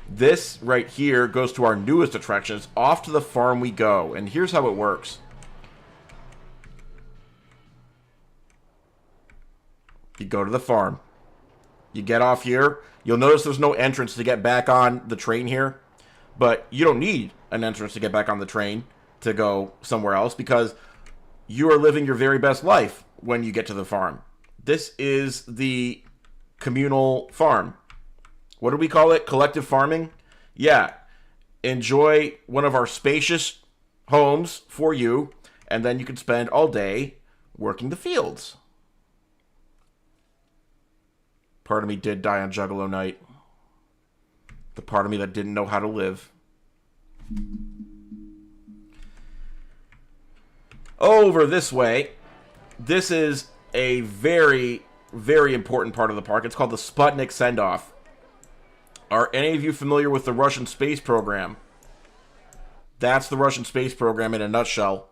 This right here goes to our newest attractions. Off to the farm we go. And here's how it works. You go to the farm. You get off here. You'll notice there's no entrance to get back on the train here. But you don't need an entrance to get back on the train to go somewhere else, because you are living your very best life when you get to the farm. This is the communal farm. What do we call it? Collective farming? Yeah. Enjoy one of our spacious homes for you, and then you can spend all day working the fields. Part of me did die on Juggalo night. The part of me that didn't know how to live. Over this way, this is a very, very important part of the park. It's called the Sputnik Send-Off. Are any of you familiar with the Russian space program? That's the Russian space program in a nutshell.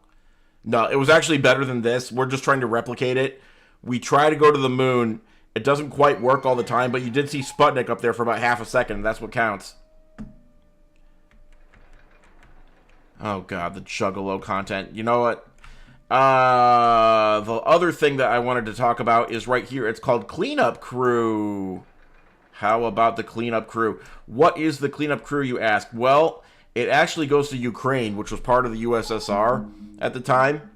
No, it was actually better than this. We're just trying to replicate it. We try to go to the moon. It doesn't quite work all the time, but you did see Sputnik up there for about half a second, and that's what counts. Oh, God, the Juggalo content. You know what? The other thing that I wanted to talk about is right here. It's called Cleanup Crew. How about the Cleanup Crew? What is the Cleanup Crew, you ask? Well, it actually goes to Ukraine, which was part of the USSR at the time.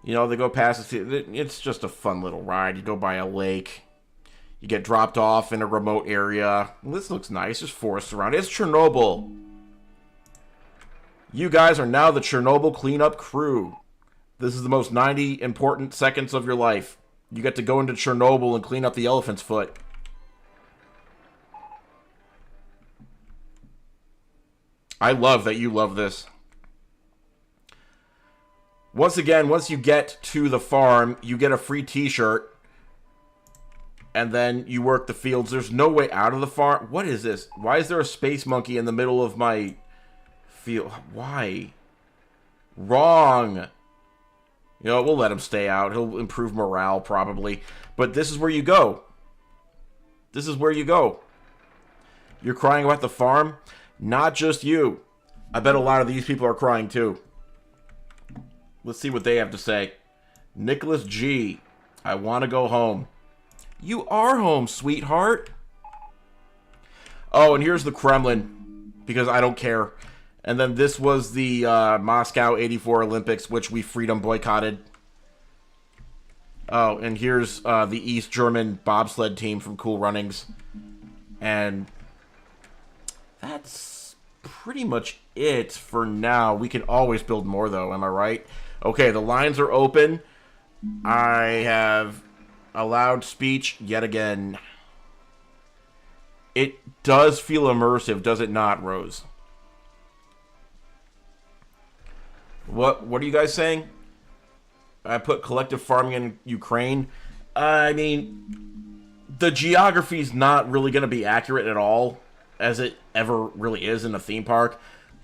You know, they go past it. It's just a fun little ride. You go by a lake. You get dropped off in a remote area. Well, this looks nice. There's forests around. It's Chernobyl. You guys are now the Chernobyl cleanup crew. This is the most 90 important seconds of your life. You get to go into Chernobyl and clean up the elephant's foot. I love that you love this. Once again, once you get to the farm, you get a free t-shirt. And then you work the fields. There's no way out of the farm. What is this? Why is there a space monkey in the middle of my field? Why? Wrong. You know, we'll let him stay out. He'll improve morale, probably. But this is where you go. This is where you go. You're crying about the farm? Not just you. I bet a lot of these people are crying too. Let's see what they have to say. Nicholas G. I want to go home. You are home, sweetheart. Oh, and here's the Kremlin. Because I don't care. And then this was the Moscow 84 Olympics, which we freedom boycotted. Oh, and here's the East German bobsled team from Cool Runnings. And that's pretty much it for now. We can always build more, though. Am I right? Okay, the lines are open. I have allowed speech yet again. It does feel immersive, does it not, Rose? What are you guys saying? I put collective farming in Ukraine. I mean, the geography's not really going to be accurate at all, as it ever really is in a theme park.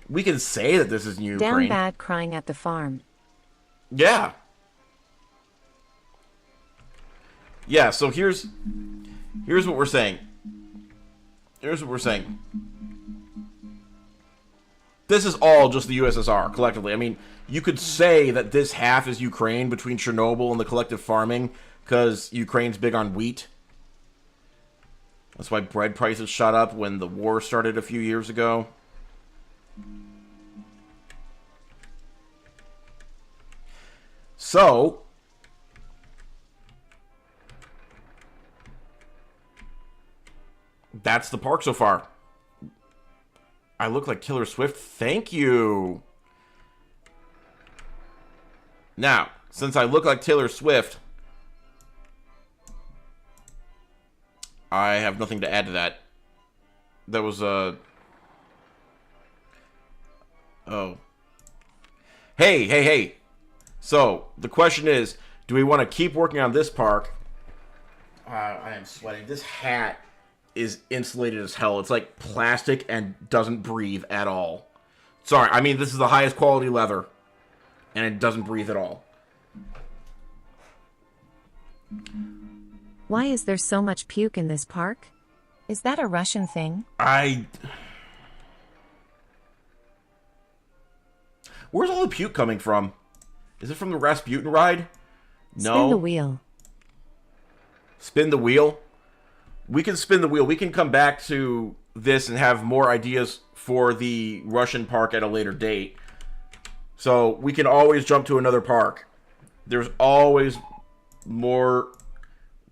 We can say that this is in Ukraine. Down bad crying at the farm. Yeah. Yeah, so here's what we're saying. Here's what we're saying. This is all just the USSR, collectively. I mean, you could say that this half is Ukraine between Chernobyl and the collective farming, because Ukraine's big on wheat. That's why bread prices shot up when the war started a few years ago. So, that's the park so far. I look like Taylor Swift. Thank you. Now, since I look like Taylor Swift, I have nothing to add to that. That was oh. Hey. So, the question is, do we want to keep working on this park? I am sweating. This hat is insulated as hell. It's like plastic and doesn't breathe at all. Sorry, I mean, this is the highest quality leather, and it doesn't breathe at all. Why is there so much puke in this park? Is that a Russian thing? Where's all the puke coming from? Is it from the Rasputin ride? No. Spin the wheel. Spin the wheel? We can spin the wheel. We can come back to this and have more ideas for the Russian park at a later date. So we can always jump to another park. There's always more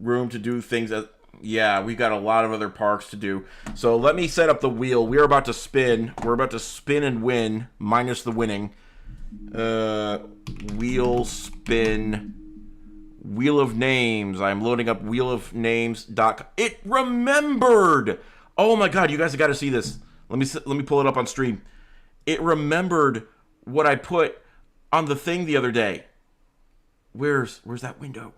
room to do things. Yeah, we've got a lot of other parks to do. So let me set up the wheel. We're about to spin. We're about to spin and win, minus the winning. Wheel spin. Wheel of Names. I'm loading up wheelofnames.com. It remembered. Oh my god, you guys have got to see this. Let me pull it up on stream. It remembered what I put on the thing the other day. Where's that window?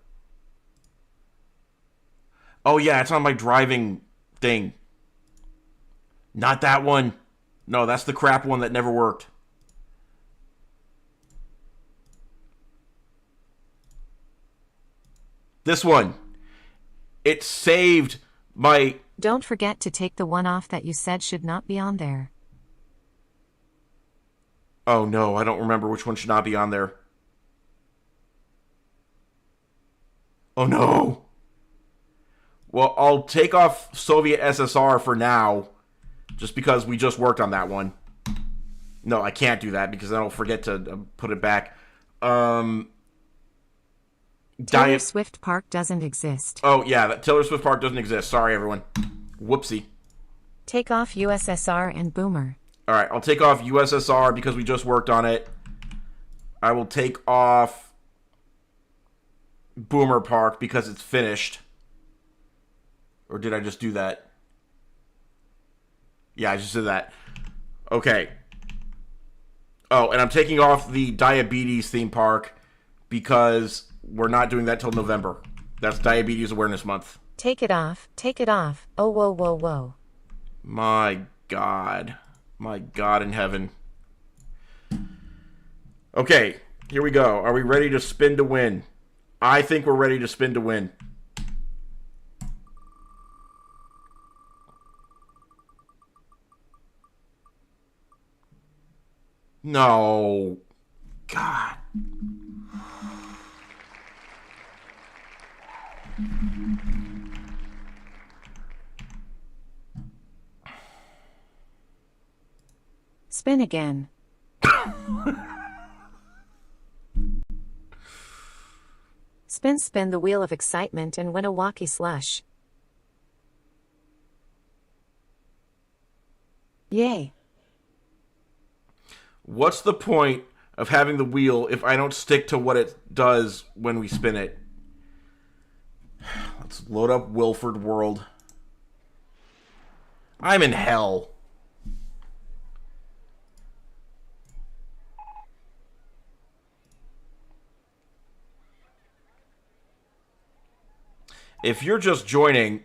Oh yeah, it's on my driving thing. Not that one. No, that's the crap one that never worked. This one. It saved my... Don't forget to take the one off that you said should not be on there. Oh no, I don't remember which one should not be on there. Oh no. Well, I'll take off Soviet SSR for now, just because we just worked on that one. No, I can't do that because then I'll forget to put it back. Taylor Swift Park doesn't exist. Oh, yeah, that Taylor Swift Park doesn't exist. Sorry, everyone. Whoopsie. Take off USSR and Boomer. All right, I'll take off USSR because we just worked on it. I will take off Boomer Park because it's finished. Or did I just do that? Yeah, I just did that. Okay. Oh, and I'm taking off the Diabetes theme park because we're not doing that till November. That's Diabetes Awareness Month. Take it off. Take it off. Oh, whoa, whoa, whoa. My God. My God in heaven. Okay, here we go. Are we ready to spin to win? I think we're ready to spin to win. No. God. Spin again. Spin, spin the wheel of excitement and win a walkie slush. Yay. What's the point of having the wheel if I don't stick to what it does when we spin it? Let's load up Wilford World. I'm in hell. If you're just joining,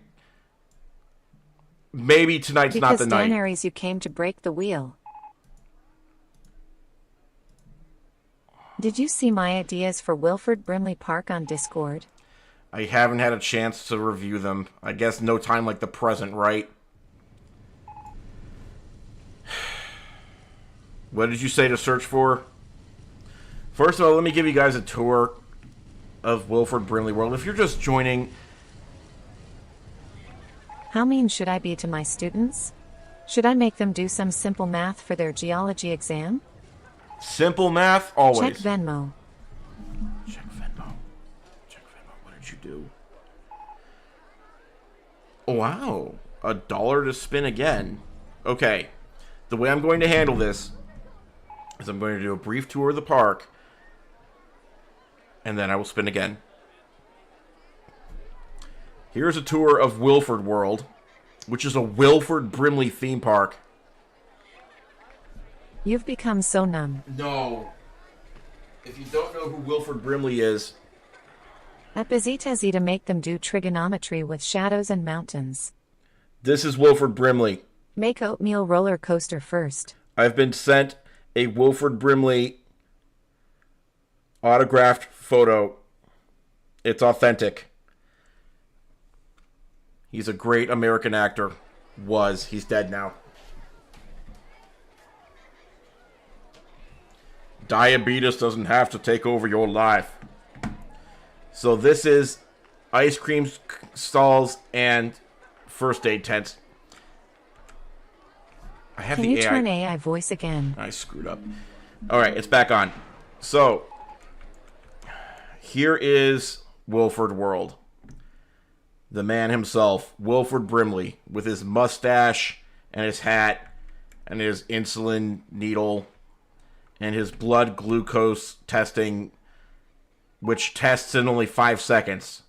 maybe tonight's not the night. Because Dan Aries, you came to break the wheel. Did you see my ideas for Wilford Brimley Park on Discord? I haven't had a chance to review them. I guess no time like the present, right? What did you say to search for? First of all, let me give you guys a tour of Wilford Brimley World. If you're just joining... How mean should I be to my students? Should I make them do some simple math for their geology exam? Simple math, always. Check Venmo. Check Venmo. Check Venmo. What did you do? Oh, wow. $1 to spin again. Okay. The way I'm going to handle this is I'm going to do a brief tour of the park, and then I will spin again. Here's a tour of Wilford World, which is a Wilford Brimley theme park. You've become so numb. No. If you don't know who Wilford Brimley is... At Bezitazi to make them do trigonometry with shadows and mountains. This is Wilford Brimley. Make oatmeal roller coaster first. I've been sent a Wilford Brimley autographed photo. It's authentic. He's a great American actor. Was. He's dead now. Diabetes doesn't have to take over your life. So this is ice cream stalls and first aid tents. I have Can the you AI. turn AI voice again? I screwed up. All right, it's back on. So here is Wilford World. The man himself, Wilford Brimley, with his mustache and his hat and his insulin needle and his blood glucose testing, which tests in only 5 seconds.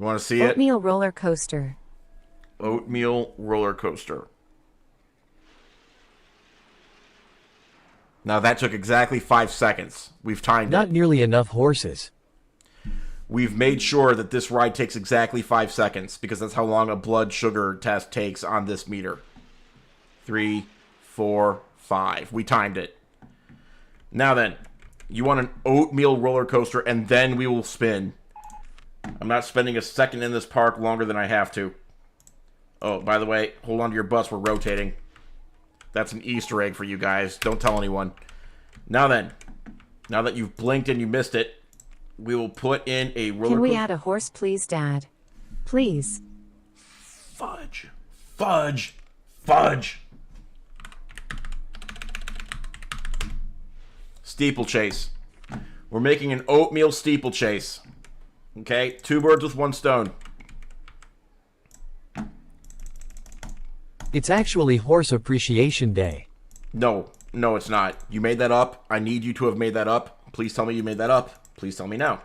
You want to see it? Oatmeal roller coaster. Oatmeal roller coaster. Now that took exactly 5 seconds. We've timed Not it. nearly enough horses. We've made sure that this ride takes exactly 5 seconds because that's how long a blood sugar test takes on this meter. 3, 4, 5. We timed it. Now then, you want an oatmeal roller coaster and then we will spin. I'm not spending a second in this park longer than I have to. Oh, by the way, hold on to your butts. We're rotating. That's an Easter egg for you guys. Don't tell anyone. Now then, now that you've blinked and you missed it, we will put in a roller coaster. Can we add a horse, please, Dad? Please. Fudge. Fudge. Fudge. Steeplechase. We're making an oatmeal steeplechase. Okay? 2 birds with 1 stone. It's actually Horse Appreciation Day. No, no, it's not. You made that up. I need you to have made that up. Please tell me you made that up. Please tell me now.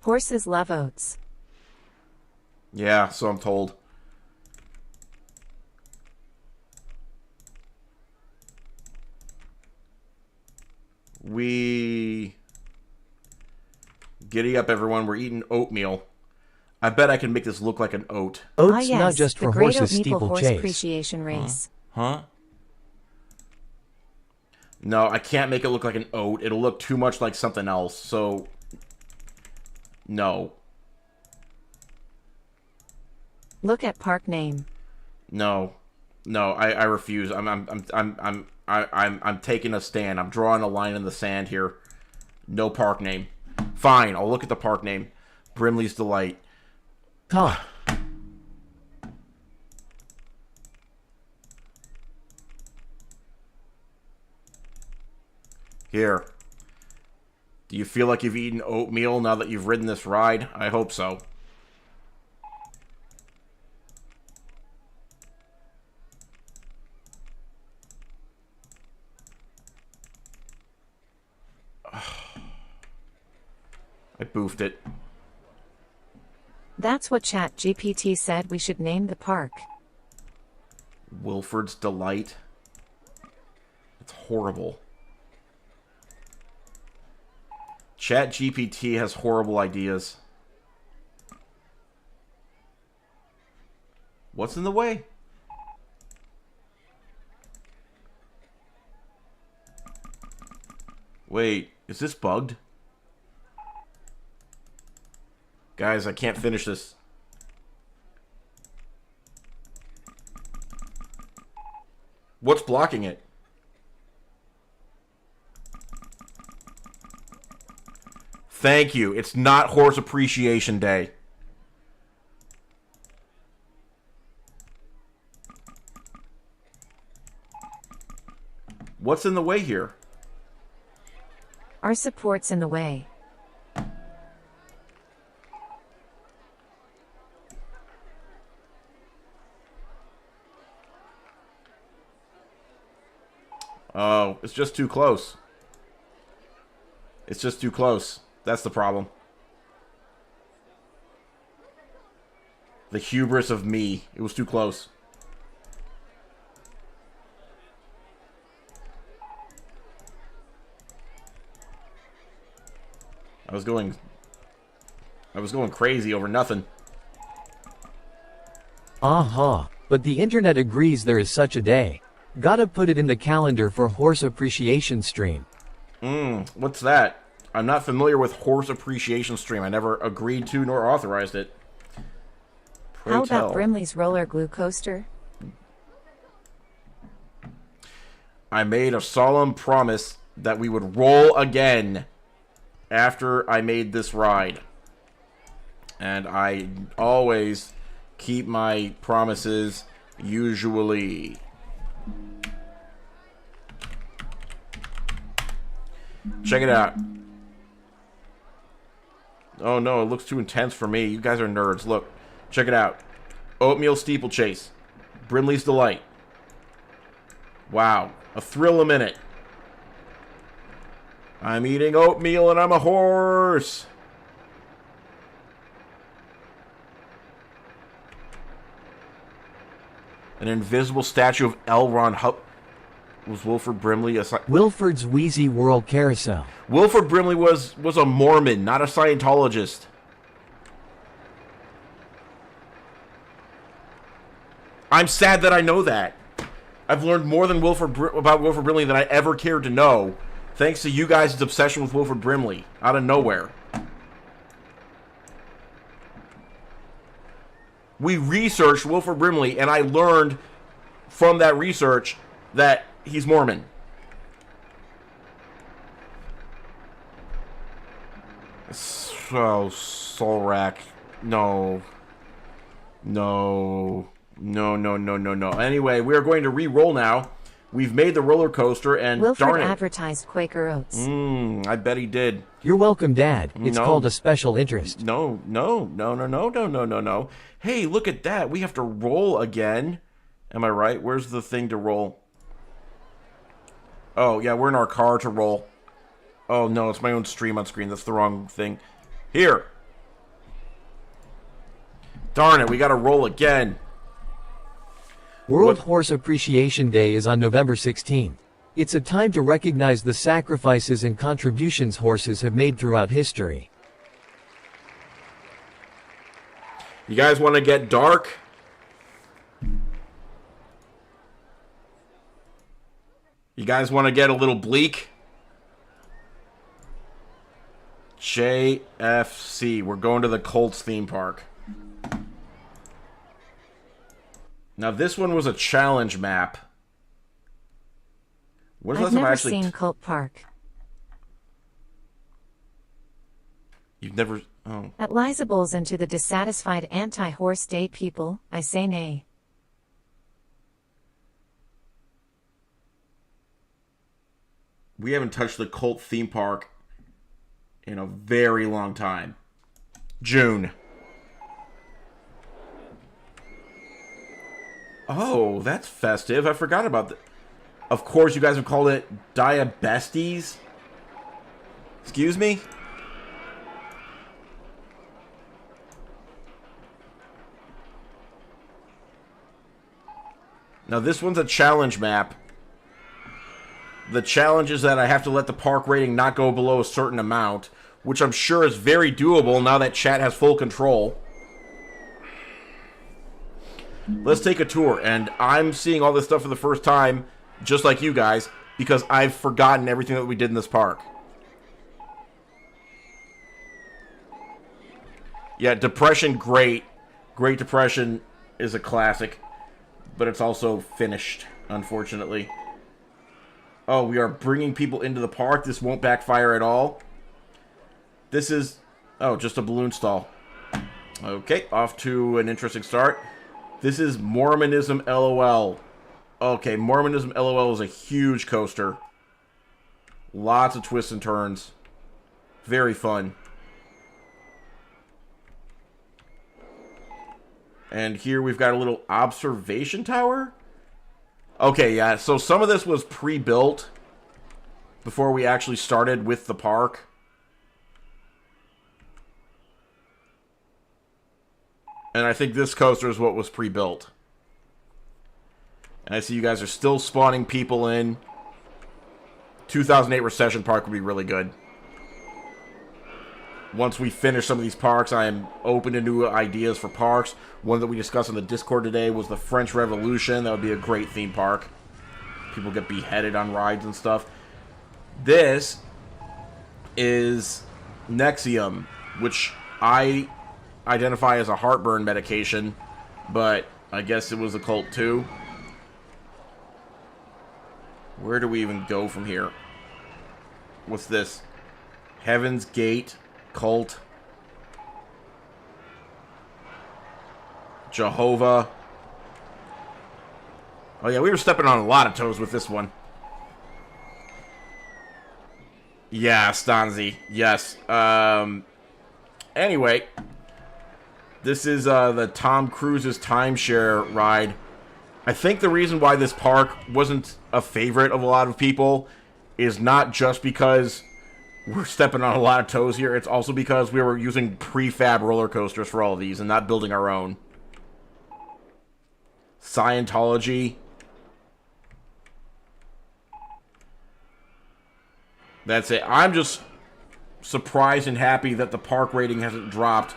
Horses love oats. Yeah, so I'm told. Giddy up, everyone. We're eating oatmeal. I bet I can make this look like an oat. Oats yes, not just the for Great horses Oat Meeple Horse steeplechase. Appreciation Race. Huh? No, I can't make it look like an oat. It'll look too much like something else. So, no. Look at park name. No. No, I refuse. I'm taking a stand. I'm drawing a line in the sand here. No park name. Fine, I'll look at the park name. Brimley's Delight. Huh. Here. Do you feel like you've eaten oatmeal now that you've ridden this ride? I hope so. I boofed it. That's what ChatGPT said we should name the park. Wilford's Delight. It's horrible. ChatGPT has horrible ideas. What's in the way? Wait, is this bugged? Guys, I can't finish this. What's blocking it? Thank you. It's not Horse Appreciation Day. What's in the way here? Our support's in the way. Oh, it's just too close. It's just too close. That's the problem. The hubris of me. It was too close. I was going crazy over nothing. Uh-huh. But the internet agrees there is such a day. Gotta put it in the calendar for Horse Appreciation Stream. What's that? I'm not familiar with Horse Appreciation Stream. I never agreed to nor authorized it. Pray How tell. about Brimley's roller glue coaster? I made a solemn promise that we would roll again after I made this ride. And I always keep my promises, usually. Check it out. Oh no, it looks too intense for me. You guys are nerds. Look, check it out. Oatmeal steeplechase. Brimley's Delight. Wow, a thrill a minute. I'm eating oatmeal and I'm a horse. An invisible statue of L. Ron Hubbard. Was Wilford Brimley a... Wilford's Wheezy Whirl Carousel. Wilford Brimley was a Mormon, not a Scientologist. I'm sad that I know that. I've learned more than about Wilford Brimley than I ever cared to know, thanks to you guys' obsession with Wilford Brimley, out of nowhere. We researched Wilford Brimley, and I learned from that research that he's Mormon. So, Solrak. No. No. No, no, no, no, no. Anyway, we are going to re-roll now. We've made the roller coaster, and Wilford darn it. advertised Quaker Oats. I bet he did. You're welcome, Dad. It's No. called a special interest. No, no, no, no, no, no, no, no, no. Hey, look at that. We have to roll again. Am I right? Where's the thing to roll? Oh, yeah, we're in our car to roll. Oh, no, it's my own stream on screen. That's the wrong thing. Here. Darn it, we gotta roll again. World Horse Appreciation Day is on November 16th. It's a time to recognize the sacrifices and contributions horses have made throughout history. You guys want to get dark? You guys want to get a little bleak? JFC. We're going to the Colts theme park. Now, this one was a challenge map. When's the I've last time I never actually seen Colt Park. You've never... Oh. At Lizables and to the dissatisfied anti-horse day people, I say nay. We haven't touched the Colt theme park in a very long time. June. Oh, that's festive. I forgot about that. Of course, you guys have called it Diabesties. Excuse me? Now, this one's a challenge map. The challenge is that I have to let the park rating not go below a certain amount, which I'm sure is very doable now that chat has full control. Let's take a tour, and I'm seeing all this stuff for the first time, just like you guys, because I've forgotten everything that we did in this park. Yeah, Depression, great. Great Depression is a classic, but it's also finished, unfortunately. Oh, we are bringing people into the park. This won't backfire at all. This is... Oh, just a balloon stall. Okay, off to an interesting start. This is Mormonism LOL. Okay, Mormonism LOL is a huge coaster. Lots of twists and turns. Very fun. And here we've got a little observation tower. Okay, yeah, so some of this was pre-built before we actually started with the park. And I think this coaster is what was pre-built. And I see you guys are still spawning people in. 2008 Recession Park would be really good. Once we finish some of these parks, I am open to new ideas for parks. One that we discussed on the Discord today was the French Revolution. That would be a great theme park. People get beheaded on rides and stuff. This is Nexium, which I identify as a heartburn medication, but I guess it was a cult too. Where do we even go from here? What's this? Heaven's Gate cult. Jehovah. Oh yeah, we were stepping on a lot of toes with this one. Yeah, Stanzi. Yes. Anyway. This is the Tom Cruise's timeshare ride. I think the reason why this park wasn't a favorite of a lot of people is not just because we're stepping on a lot of toes here. It's also because we were using prefab roller coasters for all of these and not building our own. Scientology. That's it. I'm just surprised and happy that the park rating hasn't dropped.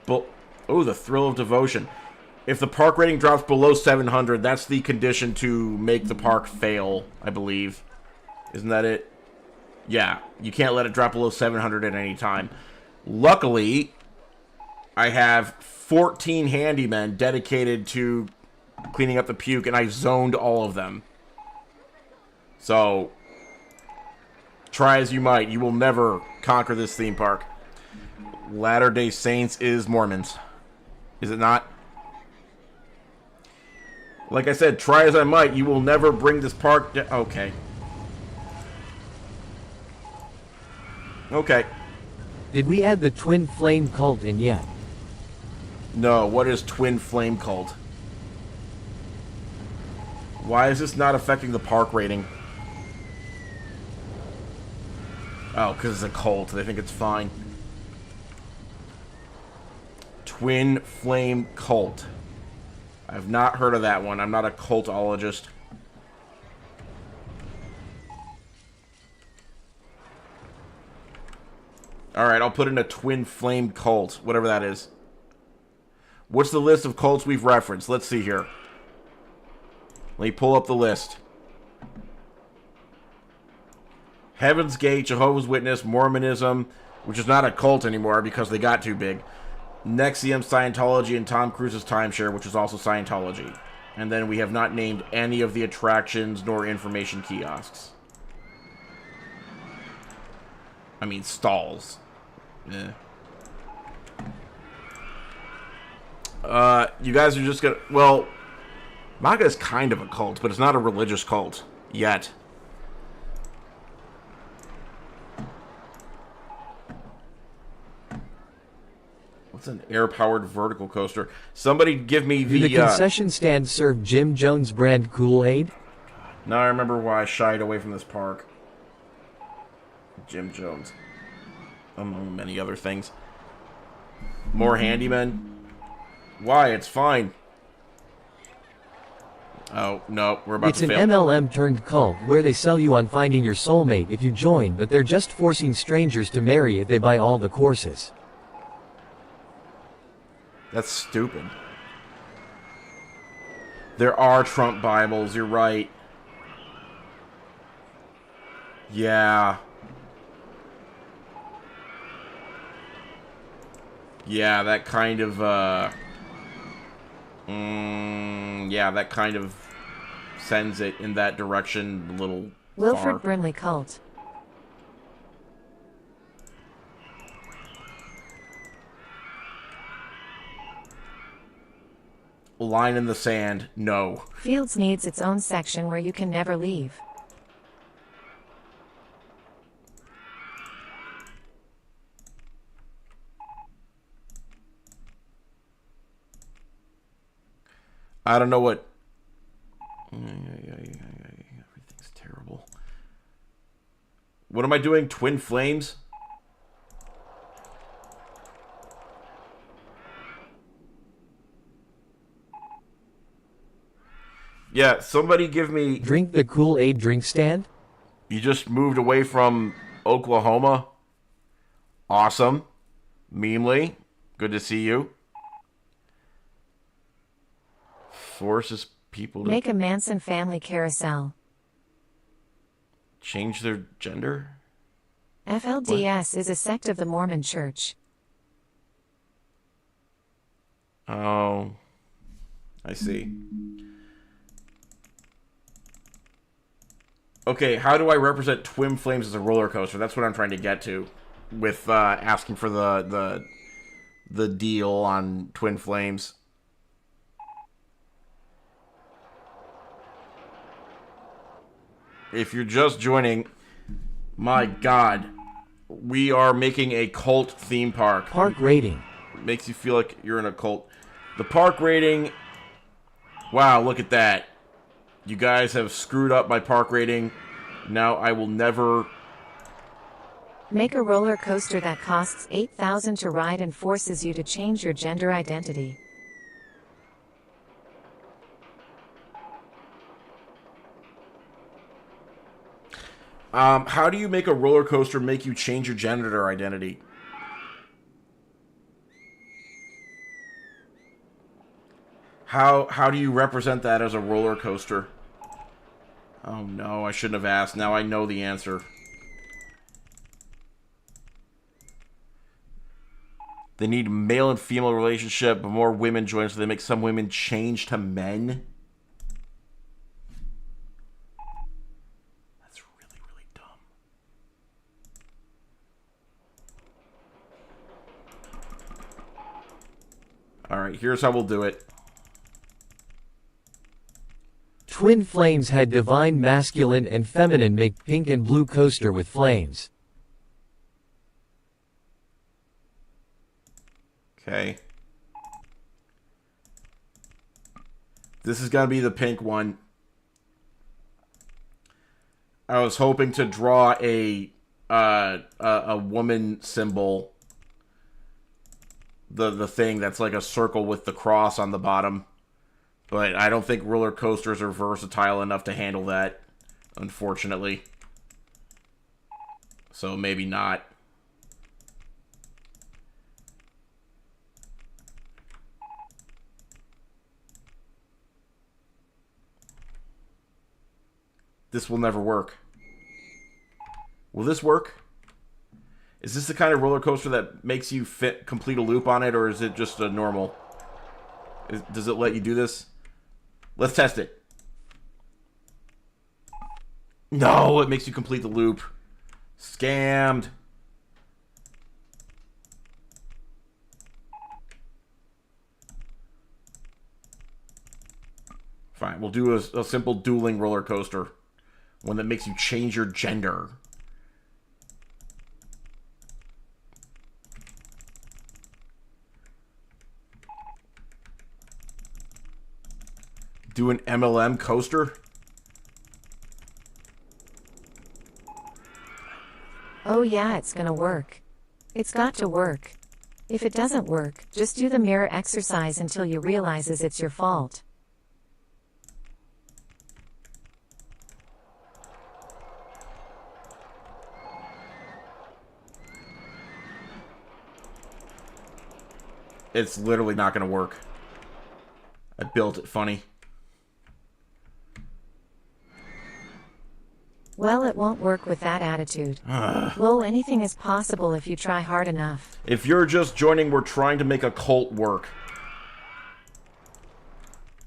But, oh, the Thrill of Devotion. If the park rating drops below 700, that's the condition to make the park fail, I believe. Isn't that it? Yeah, you can't let it drop below 700 at any time. Luckily, I have 14 handymen dedicated to cleaning up the puke, and I zoned all of them. So, try as you might, you will never conquer this theme park. Latter-day Saints is Mormons. Is it not? Like I said, try as I might, you will never bring this park... Okay. Okay. Did we add the Twin Flame cult in yet? No, what is Twin Flame Cult? Why is this not affecting the park rating? Oh, because it's a cult. They think it's fine. Twin Flame Cult. I've not heard of that one. I'm not a cultologist. Alright, I'll put in a Twin Flame Cult. Whatever that is. What's the list of cults we've referenced? Let's see here. Let me pull up the list. Heaven's Gate, Jehovah's Witness, Mormonism, which is not a cult anymore because they got too big. NXIVM, Scientology, and Tom Cruise's Timeshare, which is also Scientology. And then we have not named any of the attractions nor information kiosks. I mean, stalls. Yeah. You guys are just gonna... Well, MAGA is kind of a cult, but it's not a religious cult. Yet. What's an air-powered vertical coaster? Somebody give me the... Do the concession stand serve Jim Jones brand Kool-Aid? Now I remember why I shied away from this park. Jim Jones. Among many other things. More handymen. Why? It's fine. Oh, no. We're about to fail. It's an MLM turned cult where they sell you on finding your soulmate if you join, but they're just forcing strangers to marry if they buy all the courses. That's stupid. There are Trump Bibles, you're right. Yeah. Yeah, that kind of, yeah, that kind of sends it in that direction a little Wilfred far. Brimley Cult. Line in the sand, no. Fields needs its own section where you can never leave. I don't know what... Everything's terrible. What am I doing? Twin Flames? Yeah, somebody give me... Drink the Kool-Aid drink stand? You just moved away from Oklahoma. Awesome. Memely, good to see you. Forces people to... Make a Manson family carousel. Change their gender? FLDS is a sect of the Mormon Church. Oh. I see. Okay, how do I represent Twin Flames as a roller coaster? That's what I'm trying to get to with asking for the deal on Twin Flames. If you're just joining, my God, we are making a cult theme park. Park rating. Makes you feel like you're in a cult. The park rating, wow, look at that. You guys have screwed up my park rating. Now I will never... Make a roller coaster that costs $8,000 to ride and forces you to change your gender identity. How do you make a roller coaster make you change your gender identity? How do you represent that as a roller coaster? Oh no, I shouldn't have asked. Now I know the answer. They need male and female relationship, but more women join, so they make some women change to men. That's really, really dumb. Alright, here's how we'll do it. Twin Flames had divine masculine and feminine make pink and blue coaster with flames. Okay. This is gonna be the pink one. I was hoping to draw a woman symbol. The thing that's like a circle with the cross on the bottom. But I don't think roller coasters are versatile enough to handle that, unfortunately. So maybe not. This will never work. Will this work? Is this the kind of roller coaster that makes you complete a loop on it, or is it just a normal? Does it let you do this? Let's test it. No, it makes you complete the loop. Scammed. Fine, we'll do a simple dueling roller coaster. One that makes you change your gender. Do an MLM coaster? Oh yeah, it's gonna work. It's got to work. If it doesn't work, just do the mirror exercise until you realizes it's your fault. It's literally not gonna work. I built it funny. Well, it won't work with that attitude. Lol, anything is possible if you try hard enough. If you're just joining, we're trying to make a cult work.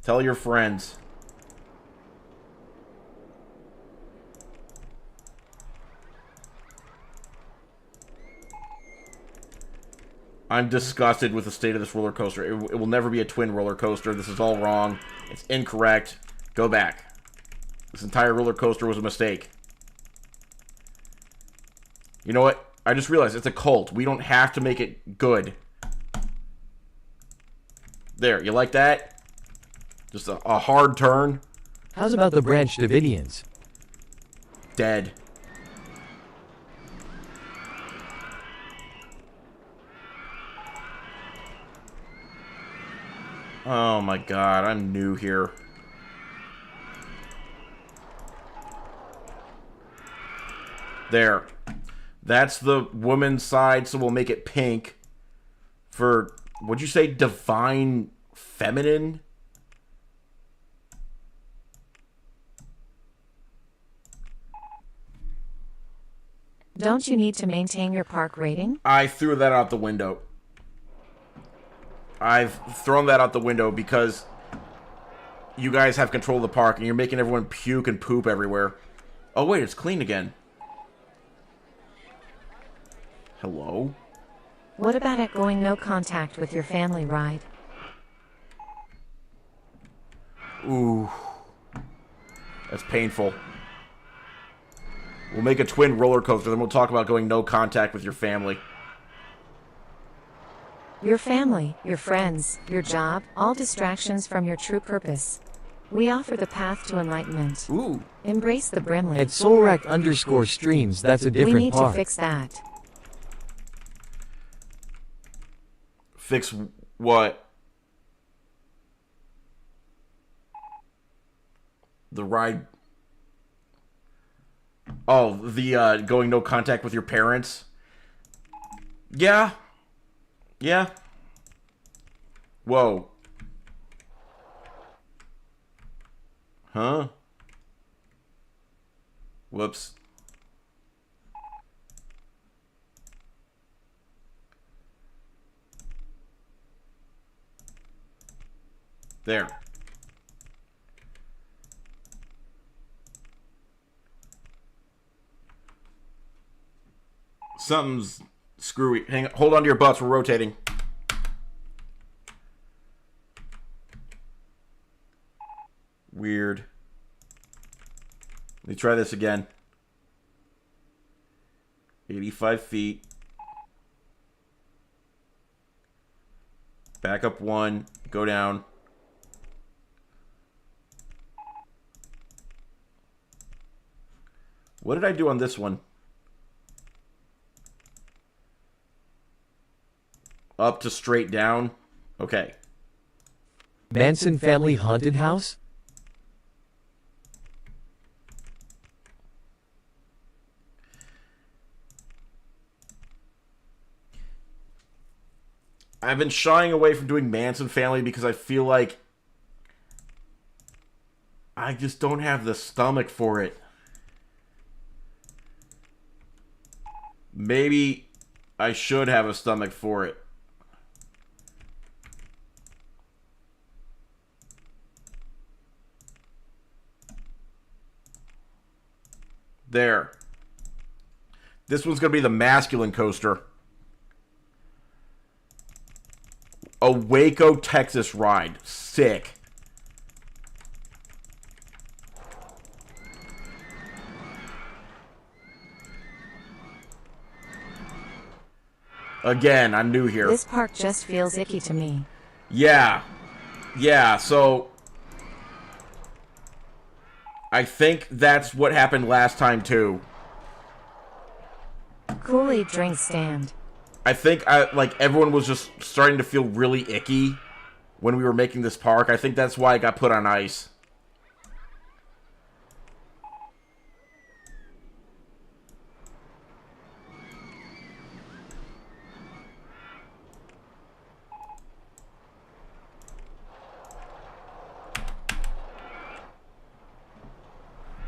Tell your friends. I'm disgusted with the state of this roller coaster. It will never be a twin roller coaster. This is all wrong. It's incorrect. Go back. This entire roller coaster was a mistake. You know what? I just realized it's a cult. We don't have to make it good. There, you like that? Just a hard turn. How's about the Branch Davidians? Dead. Oh my god, I'm new here. There. That's the woman's side, so we'll make it pink. For, what'd you say, divine feminine? Don't you need to maintain your park rating? I threw that out the window. I've thrown that out the window because you guys have control of the park and you're making everyone puke and poop everywhere. Oh wait, it's clean again. Hello? What about it going no contact with your family ride? Ooh. That's painful. We'll make a twin roller coaster, then we'll talk about going no contact with your family. Your family, your friends, your job, all distractions from your true purpose. We offer the path to enlightenment. Ooh. Embrace the Brimley. At Soulrack_streams, that's a different We need part. to fix that. Fix what? The ride. Oh, the going no contact with your parents. Yeah. Yeah. Whoa. Huh? Whoops. There. Something's screwy. Hang on, hold on to your butts. We're rotating. Weird. Let me try this again. 85 feet. Back up one. Go down. What did I do on this one? Up to straight down. Okay. Manson family haunted house? I've been shying away from doing Manson family because I feel like I just don't have the stomach for it. Maybe I should have a stomach for it. There. This one's going to be the masculine coaster. A Waco, Texas ride. Sick. Again, I'm new here. This park just feels icky to me. Yeah. Yeah, so I think that's what happened last time too. Kool-Aid drink stand. I think like everyone was just starting to feel really icky when we were making this park. I think that's why it got put on ice.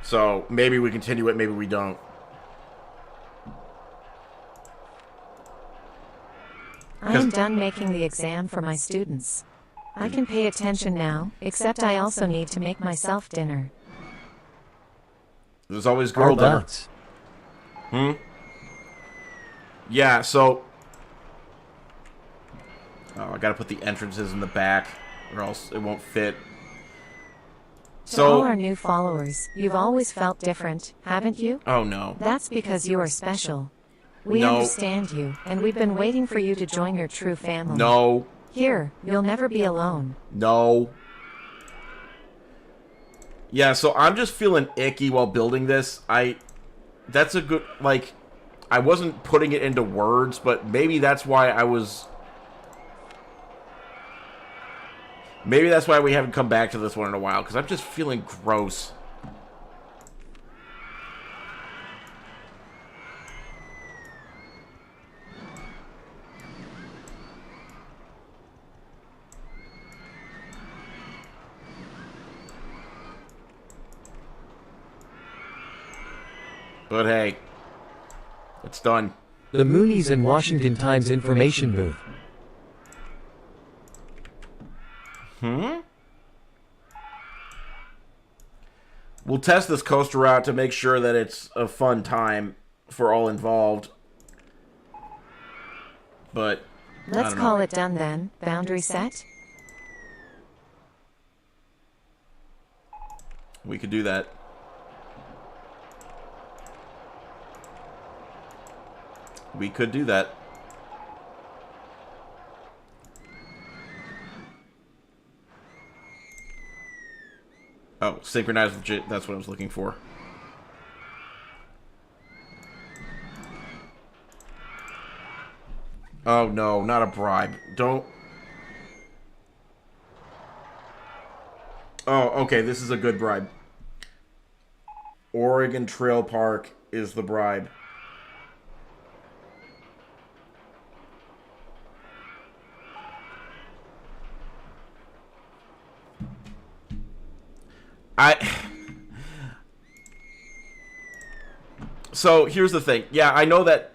So maybe we continue it, maybe we don't. I am done making the exam for my students. I can pay attention now, except I also need to make myself dinner. There's always girl dinner. Yeah, so... Oh, I gotta put the entrances in the back, or else it won't fit. To all our new followers, you've always felt different, haven't you? Oh, no. That's because you are special. We No. understand you, and we've been waiting for you to join your true family. No. Here, you'll never be alone. No. Yeah, so I'm just feeling icky while building this. That's a good, like, I wasn't putting it into words, but maybe that's why maybe that's why we haven't come back to this one in a while, because I'm just feeling gross. But hey, it's done. The Moonies and Washington Times information booth. We'll test this coaster out to make sure that it's a fun time for all involved. But Let's call it done then. Boundary set? We could do that. We could do that. Oh, synchronized legit. That's what I was looking for. Oh, no, not a bribe. Don't... Oh, okay, this is a good bribe. Oregon Trail Park is the bribe. So, here's the thing. Yeah, I know that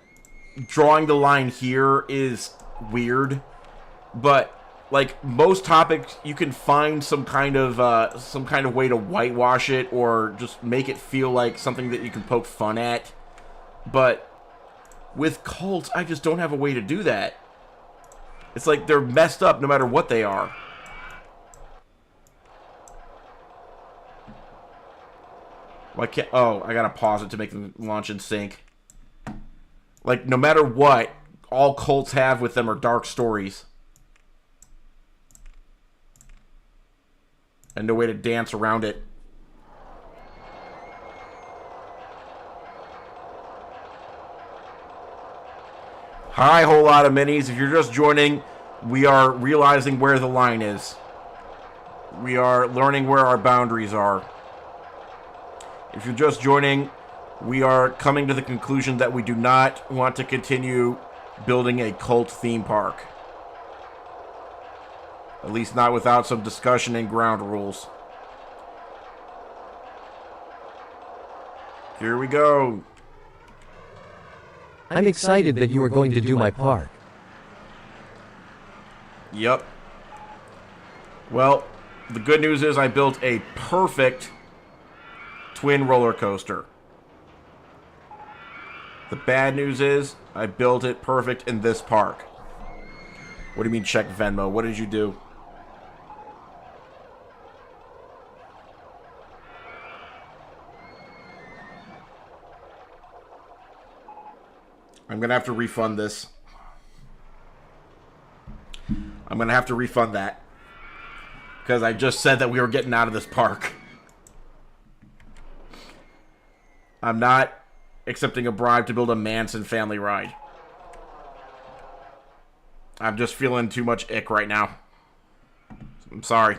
drawing the line here is weird, but like most topics, you can find some kind of way to whitewash it or just make it feel like something that you can poke fun at. But with cults, I just don't have a way to do that. It's like they're messed up no matter what they are. Why can't... Oh, I gotta pause it to make them launch in sync. Like, no matter what, all cults have with them are dark stories. And no way to dance around it. Hi, whole lot of minis. If you're just joining, we are realizing where the line is. We are learning where our boundaries are. If you're just joining, we are coming to the conclusion that we do not want to continue building a cult theme park. At least not without some discussion and ground rules. Here we go. I'm excited that you are going to do my park. Yep. Well, the good news is I built a perfect twin roller coaster. The bad news is I built it perfect in this park. What do you mean check Venmo? What did you do? I'm going to have to refund this. I'm going to have to refund that. Because I just said that we were getting out of this park. I'm not accepting a bribe to build a Manson family ride. I'm just feeling too much ick right now. I'm sorry.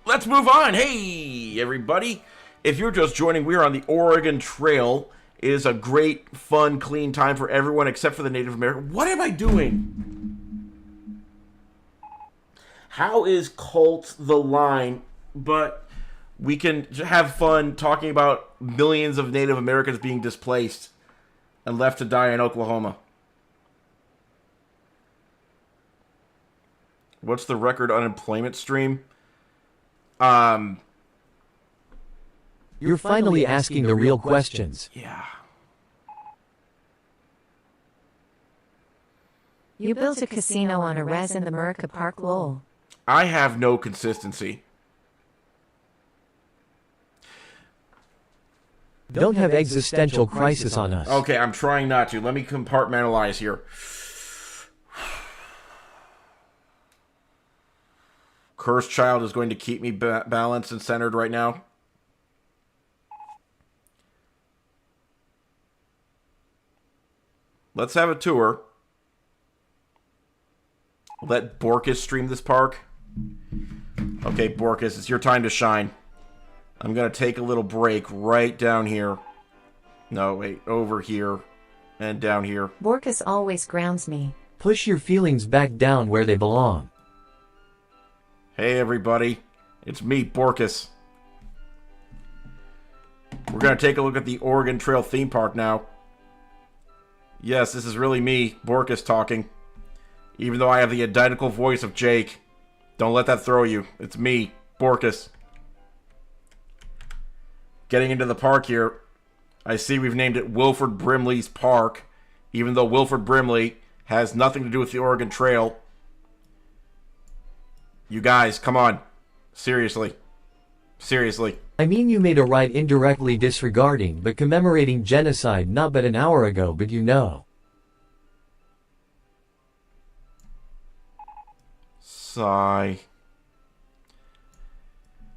Let's move on. Hey, everybody. If you're just joining, we are on the Oregon Trail. It is a great, fun, clean time for everyone except for the Native American. What am I doing? How is cult the line, but we can have fun talking about millions of Native Americans being displaced and left to die in Oklahoma? What's the record unemployment stream? You're finally asking the real questions. Yeah. You built a casino on a res in the Murica Park, lol. I have no consistency. Don't have existential crisis on us. Okay, I'm trying not to. Let me compartmentalize here. Cursed Child is going to keep me balanced and centered right now. Let's have a tour. Let Borkus stream this park. Okay, Borkus, it's your time to shine. I'm going to take a little break right down here. No, wait, over here and down here. Borkus always grounds me. Push your feelings back down where they belong. Hey, everybody. It's me, Borkus. We're going to take a look at the Oregon Trail theme park now. Yes, this is really me, Borkus, talking. Even though I have the identical voice of Jake. Don't let that throw you. It's me, Borkus. Getting into the park here, I see we've named it Wilford Brimley's Park, even though Wilford Brimley has nothing to do with the Oregon Trail. You guys, come on. Seriously. Seriously. I mean, you made a right indirectly disregarding but commemorating genocide not but an hour ago, but you know. Sigh.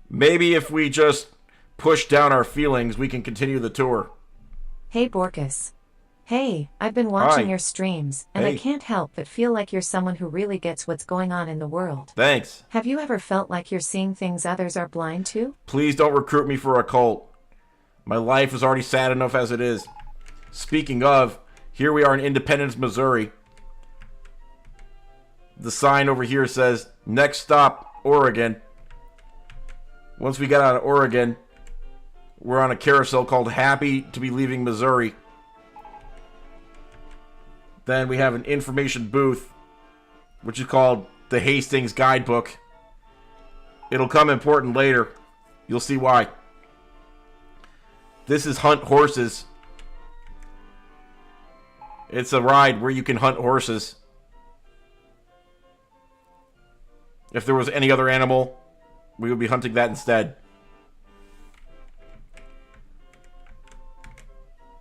Maybe if we just push down our feelings, we can continue the tour. Hey, Borkus. Hey, I've been watching Hi. your streams, and Hey. I can't help but feel like you're someone who really gets what's going on in the world. Thanks. Have you ever felt like you're seeing things others are blind to? Please don't recruit me for a cult. My life is already sad enough as it is. Speaking of, here we are in Independence, Missouri. The sign over here says, next stop, Oregon. Once we get out of Oregon, we're on a carousel called Happy to be Leaving Missouri. Then we have an information booth, which is called the Hastings Guidebook. It'll come important later. You'll see why. This is Hunt Horses. It's a ride where you can hunt horses. If there was any other animal, we would be hunting that instead.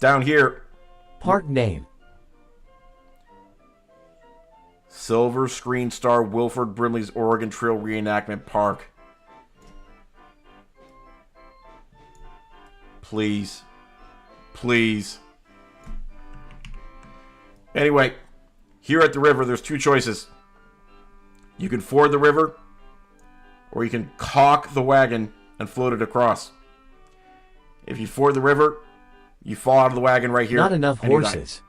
Down here, Park name. Silver Screen Star Wilford Brimley's Oregon Trail Reenactment Park. Please. Please. Anyway, here at the river, there's two choices. You can ford the river, or you can caulk the wagon and float it across. If you ford the river, you fall out of the wagon right here. Not enough horses.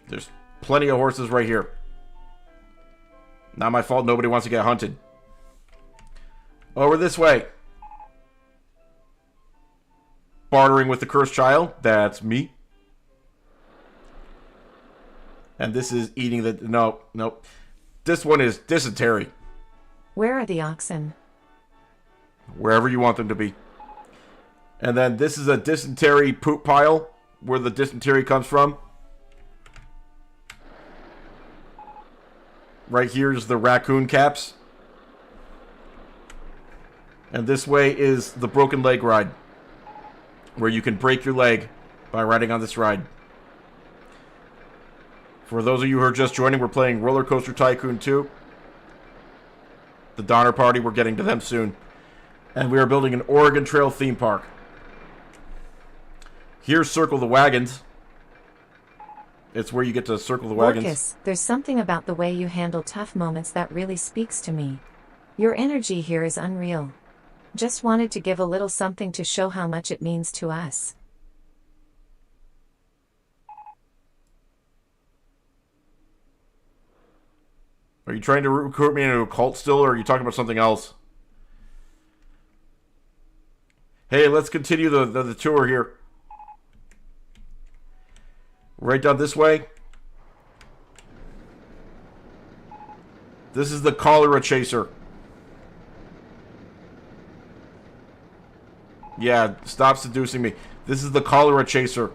There's plenty of horses right here. Not my fault nobody wants to get hunted. Over this way. Bartering with the cursed child. That's me. And this is eating the... Nope. This one is dysentery. Where are the oxen? Wherever you want them to be. And then this is a dysentery poop pile. Where the dysentery comes from. Right here is the raccoon caps. And this way is the broken leg ride. Where you can break your leg by riding on this ride. For those of you who are just joining, we're playing Roller Coaster Tycoon 2. The Donner Party, we're getting to them soon. And we are building an Oregon Trail theme park. Here's Circle the Wagons. It's where you get to circle the wagons. Orcus, there's something about the way you handle tough moments that really speaks to me. Your energy here is unreal. Just wanted to give a little something to show how much it means to us. Are you trying to recruit me into a cult still, or are you talking about something else? Hey, let's continue the tour here. Right down this way. This is the cholera chaser. Yeah, stop seducing me. This is the cholera chaser.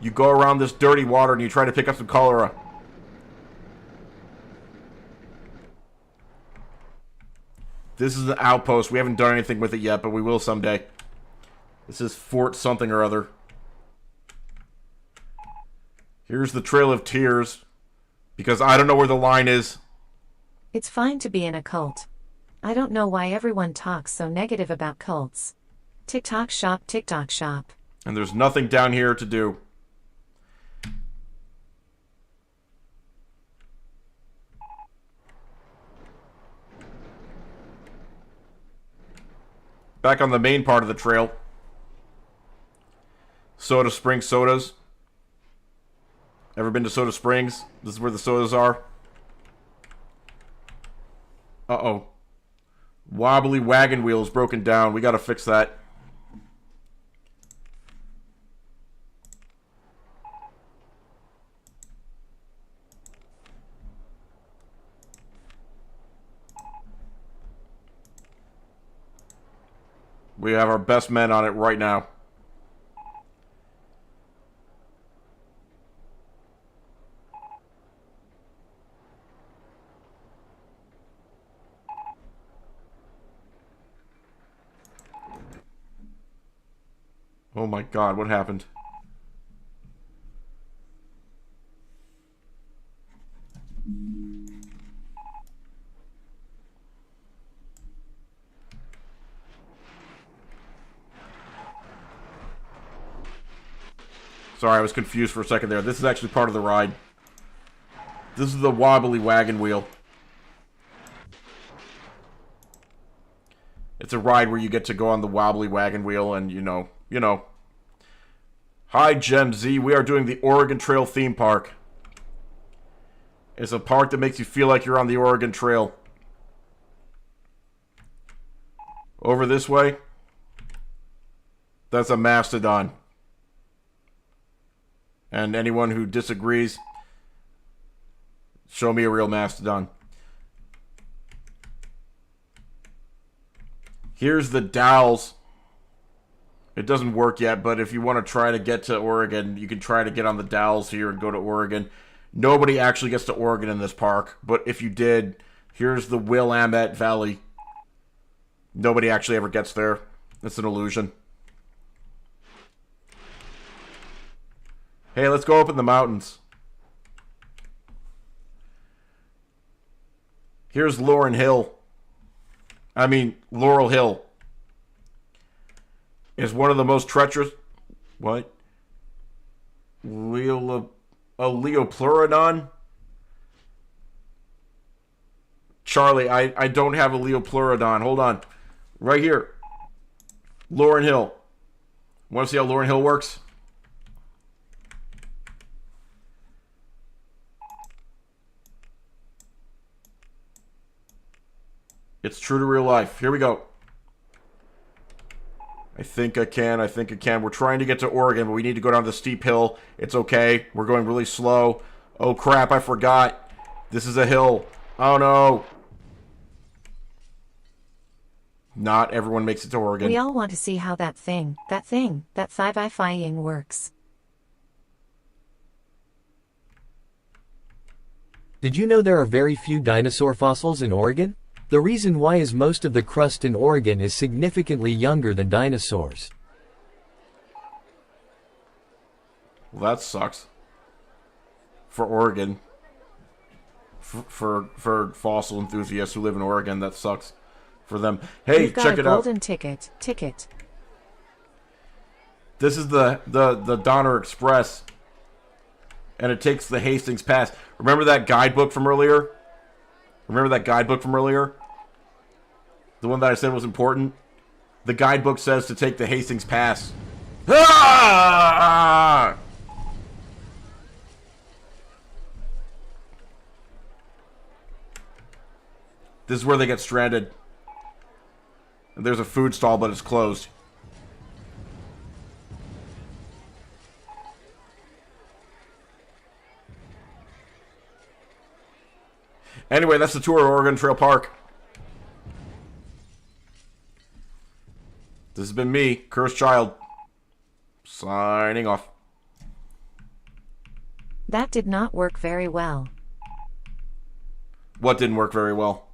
You go around this dirty water and you try to pick up some cholera. This is an outpost. We haven't done anything with it yet, but we will someday. This is Fort something or other. Here's the Trail of Tears. Because I don't know where the line is. It's fine to be in a cult. I don't know why everyone talks so negative about cults. TikTok shop, TikTok shop. And there's nothing down here to do. Back on the main part of the trail. Soda Springs sodas. Ever been to Soda Springs? This is where the sodas are. Uh-oh. Wobbly wagon wheel is broken down. We gotta fix that. We have our best men on it right now. Oh my God, what happened? Sorry, I was confused for a second there. This is actually part of the ride. This is the wobbly wagon wheel. It's a ride where you get to go on the wobbly wagon wheel and, you know. Hi, Gem Z. We are doing the Oregon Trail theme park. It's a park that makes you feel like you're on the Oregon Trail. Over this way. That's a mastodon. And anyone who disagrees, show me a real mastodon. Here's the Dalles. It doesn't work yet, but if you want to try to get to Oregon, you can try to get on the Dalles here and go to Oregon. Nobody actually gets to Oregon in this park, but if you did, here's the Willamette Valley. Nobody actually ever gets there. It's an illusion. Hey, let's go up in the mountains. Here's Laurel Hill. is one of the most treacherous... What? Leopleurodon? Charlie, I don't have a Leopleurodon. Hold on. Right here. Lauryn Hill. Want to see how Lauryn Hill works? It's true to real life. Here we go. I think I can. We're trying to get to Oregon, but we need to go down the steep hill. It's okay. We're going really slow. Oh, crap. I forgot. This is a hill. Oh, no. Not everyone makes it to Oregon. We all want to see how that 5i-fying works. Did you know there are very few dinosaur fossils in Oregon? The reason why is most of the crust in Oregon is significantly younger than dinosaurs. Well, that sucks. For Oregon. For fossil enthusiasts who live in Oregon, that sucks for them. Hey, check it out. Golden ticket. This is the Donner Express. And it takes the Hastings Pass. Remember that guidebook from earlier? The one that I said was important? The guidebook says to take the Hastings Pass. Ah! This is where they get stranded. And there's a food stall, but it's closed. Anyway, that's the tour of Oregon Trail Park. This has been me, Cursed Child, signing off. That did not work very well. What didn't work very well?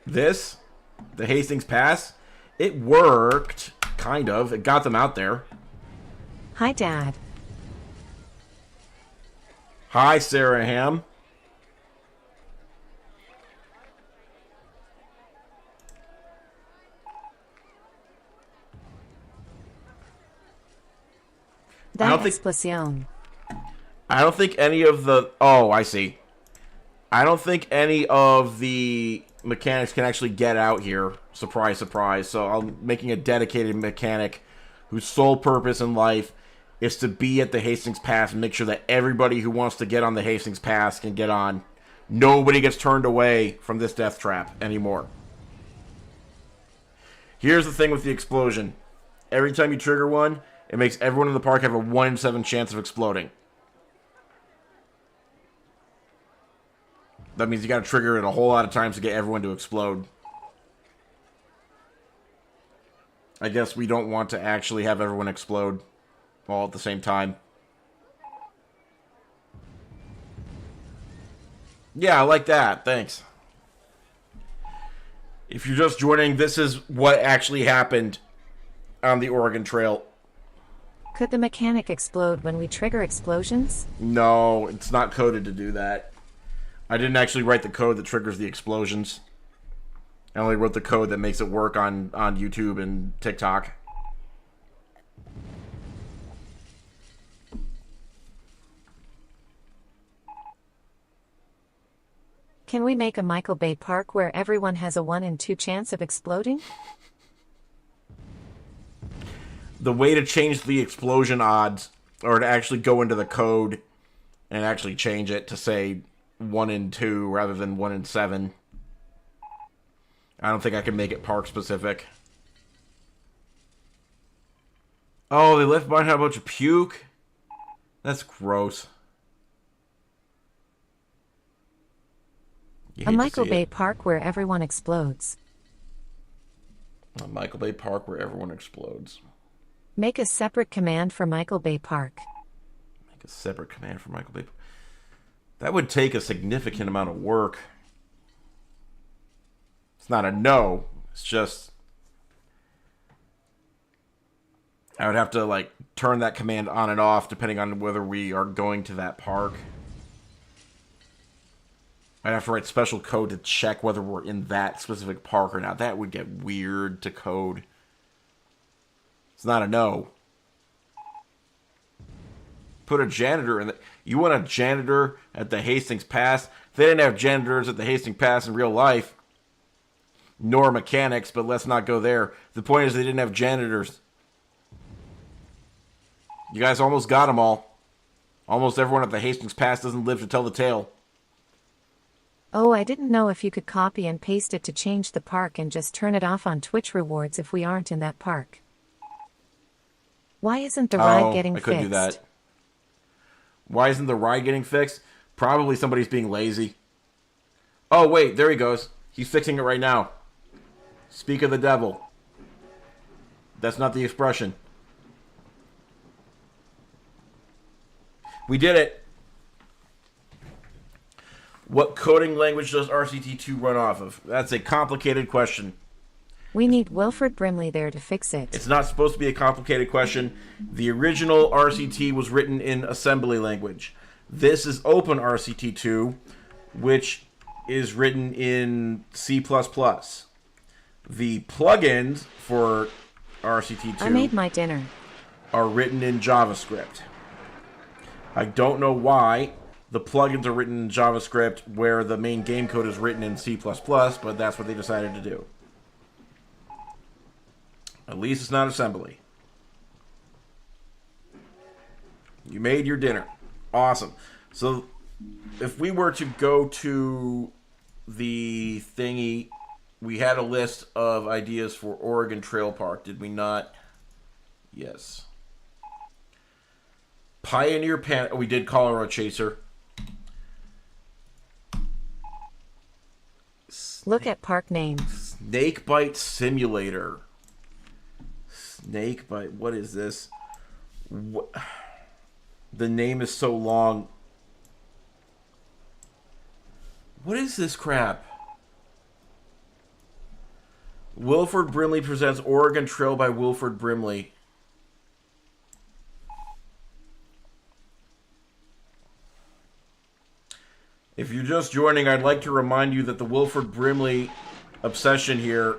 This? The Hastings Pass? It worked, kind of. It got them out there. Hi, Dad. Hi, Sarah Ham. Explosion. I don't think any of the... Oh, I see. I don't think any of the mechanics can actually get out here. Surprise, surprise. So I'm making a dedicated mechanic whose sole purpose in life is to be at the Hastings Pass and make sure that everybody who wants to get on the Hastings Pass can get on. Nobody gets turned away from this death trap anymore. Here's the thing with the explosion. Every time you trigger one, it makes everyone in the park have a 1 in 7 chance of exploding. That means you gotta trigger it a whole lot of times to get everyone to explode. I guess we don't want to actually have everyone explode all at the same time. Yeah, I like that. Thanks. If you're just joining, this is what actually happened on the Oregon Trail. Could the mechanic explode when we trigger explosions? No, it's not coded to do that. I didn't actually write the code that triggers the explosions. I only wrote the code that makes it work on YouTube and TikTok. Can we make a Michael Bay Park where everyone has a 1 in 2 chance of exploding? The way to change the explosion odds, or to actually go into the code and actually change it to say 1 in 2 rather than 1 in 7. I don't think I can make it park specific. Oh, they left behind a bunch of puke? That's gross. A Michael Bay Park where everyone explodes. A Michael Bay Park where everyone explodes. Make a separate command for Michael Bay Park. Make a separate command for Michael Bay Park. That would take a significant amount of work. It's not a no. It's just... I would have to, like, turn that command on and off depending on whether we are going to that park. I'd have to write special code to check whether we're in that specific park or not. That would get weird to code. It's not a no. Put a janitor in the... You want a janitor at the Hastings Pass? They didn't have janitors at the Hastings Pass in real life. Nor mechanics, but let's not go there. The point is they didn't have janitors. You guys almost got them all. Almost everyone at the Hastings Pass doesn't live to tell the tale. Oh, I didn't know if you could copy and paste it to change the park and just turn it off on Twitch rewards if we aren't in that park. Why isn't the ride getting fixed? I could do that. Why isn't the ride getting fixed? Probably somebody's being lazy. Oh, wait, there he goes. He's fixing it right now. Speak of the devil. That's not the expression. We did it. What coding language does RCT2 run off of? That's a complicated question. We need Wilford Brimley there to fix it. It's not supposed to be a complicated question. The original RCT was written in assembly language. This is Open RCT2, which is written in C++. The plugins for RCT2 I made my dinner. Are written in JavaScript. I don't know why the plugins are written in JavaScript where the main game code is written in C++, but that's what they decided to do. At least it's not assembly. You made your dinner. Awesome. So if we were to go to the thingy, we had a list of ideas for Oregon Trail Park, did we not? Yes. Pioneer Pan... We did Colorado Chaser. Look at park names. Snakebite Simulator. Snakebite. What is this? What? The name is so long. What is this crap? Wilford Brimley presents Oregon Trail by Wilford Brimley. If you're just joining, I'd like to remind you that the Wilford Brimley obsession here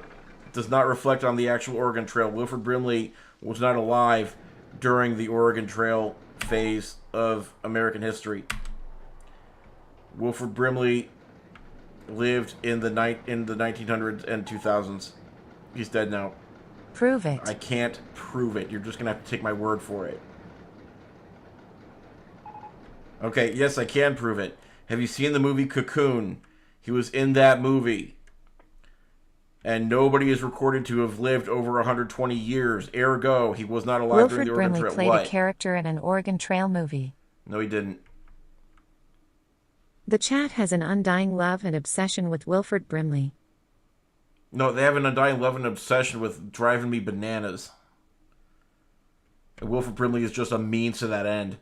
does not reflect on the actual Oregon Trail. Wilford Brimley was not alive during the Oregon Trail phase of American history. Wilford Brimley lived in the 1900s and 2000s. He's dead now. Prove it. I can't prove it. You're just going to have to take my word for it. Okay, yes, I can prove it. Have you seen the movie Cocoon? He was in that movie. And nobody is recorded to have lived over 120 years. Ergo, he was not alive during the Oregon Trail. Wilford Brimley played a character in an Oregon Trail movie. No, he didn't. The chat has an undying love and obsession with Wilford Brimley. No, they have an undying love and obsession with driving me bananas. And Wilford Brimley is just a means to that end.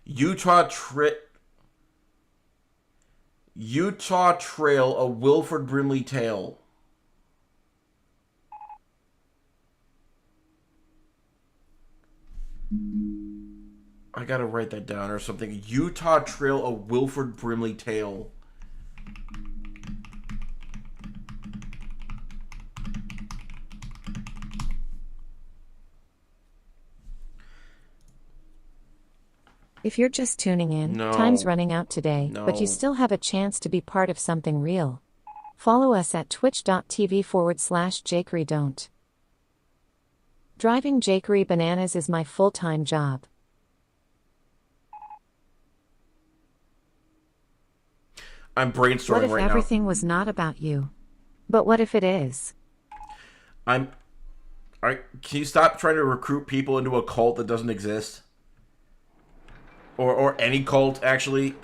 Utah Trail, a Wilford Brimley tale. I gotta write that down or something. Utah Trail, a Wilford Brimley tale. If you're just tuning in, No. Time's running out today, No. but you still have a chance to be part of something real. Follow us at twitch.tv/Jakery don't. Driving Jakery bananas is my full-time job. I'm brainstorming What if right now. everything was not about you? But what if it is? Can you stop trying to recruit people into a cult that doesn't exist? Or any cult, actually.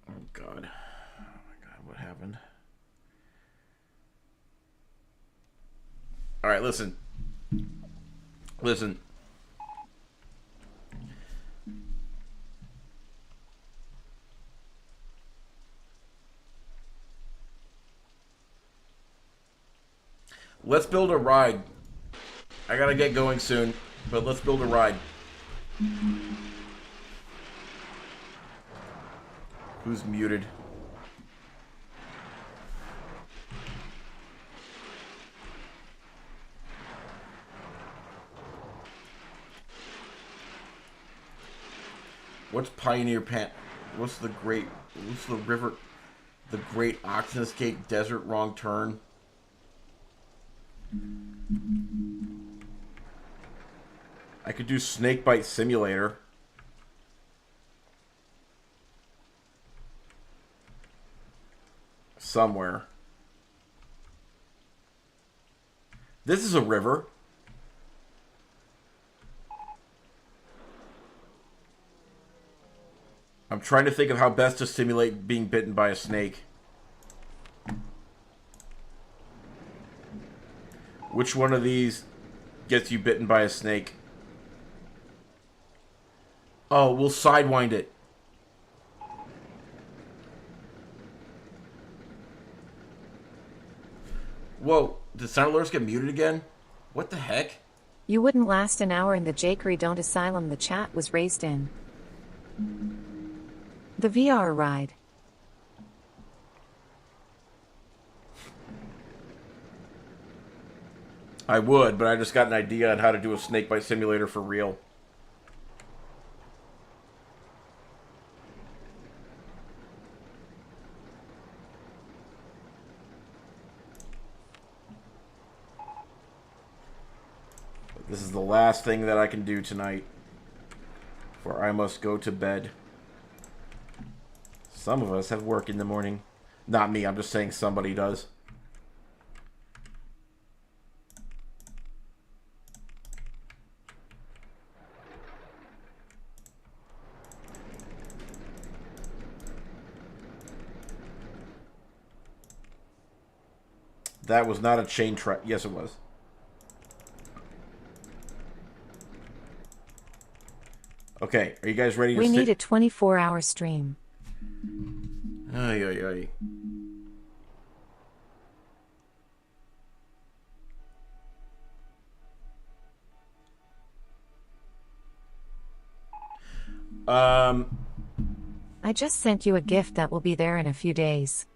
Oh, God. Oh, my God, what happened? All right, listen. Listen. Let's build a ride. I gotta get going soon, but let's build a ride. Who's muted? What's Pioneer Pan? What's the river? The Great Oxen Escape Desert Wrong Turn. I could do Snakebite Simulator. Somewhere. This is a river. I'm trying to think of how best to simulate being bitten by a snake. Which one of these gets you bitten by a snake? Oh, we'll sidewind it. Whoa, did Sound Alerts get muted again? What the heck? You wouldn't last an hour in the Jakery Don't Asylum the chat was raised in. The VR ride. I would, but I just got an idea on how to do a snakebite simulator for real. This is the last thing that I can do tonight, for I must go to bed. Some of us have work in the morning. Not me, I'm just saying somebody does. That was not a chain trap. Yes, it was. Okay, are you guys ready to We need a 24-hour stream. Ay, ay, ay. I just sent you a gift that will be there in a few days.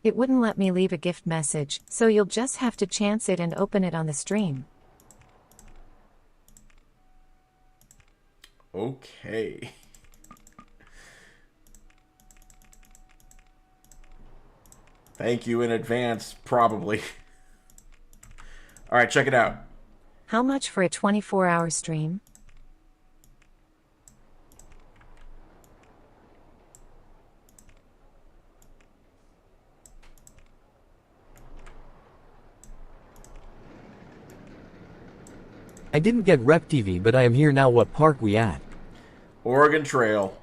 It wouldn't let me leave a gift message, so you'll just have to chance it and open it on the stream. Okay. Thank you in advance, probably. Alright, check it out. How much for a 24-hour stream? I didn't get Rep TV, but I am here now. What park we at? Oregon Trail.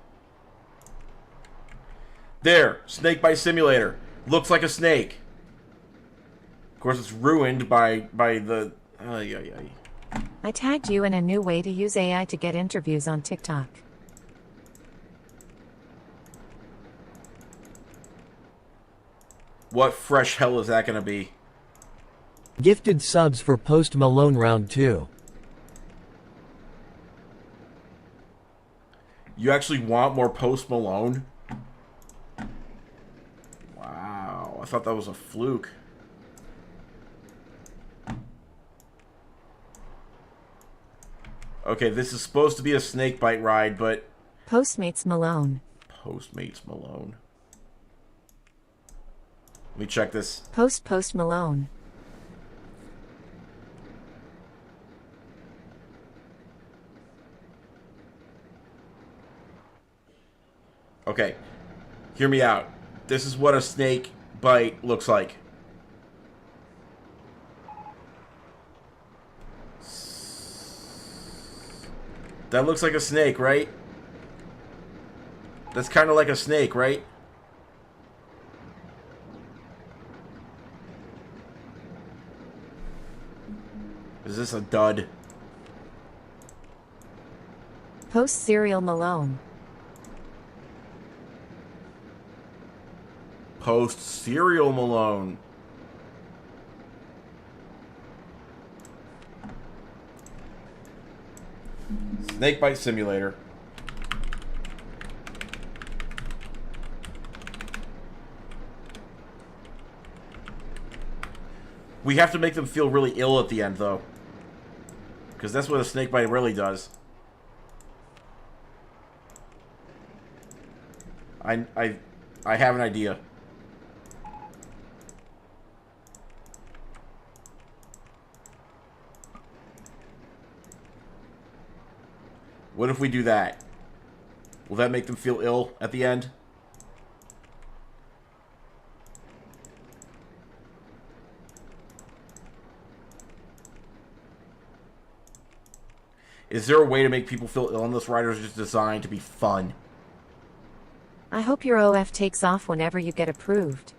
There, Snakebite Simulator. Looks like a snake. Of course, it's ruined by the... I tagged you in a new way to use AI to get interviews on TikTok. What fresh hell is that going to be? Gifted subs for Post Malone Round 2. You actually want more Post Malone? Wow, I thought that was a fluke. Okay, this is supposed to be a snakebite ride, but... Postmates Malone. Postmates Malone. Let me check this. Post Malone. Okay, hear me out. This is what a snake bite looks like. That looks like a snake, right? That's kind of like a snake, right? Is this a dud? Post Serial Malone. Post Serial Malone. Snakebite Simulator. We have to make them feel really ill at the end, though. Because that's what a snake bite really does. I have an idea. What if we do that? Will that make them feel ill at the end? Is there a way to make people feel ill in this ride, or is it just designed to be fun? I hope your OF takes off whenever you get approved.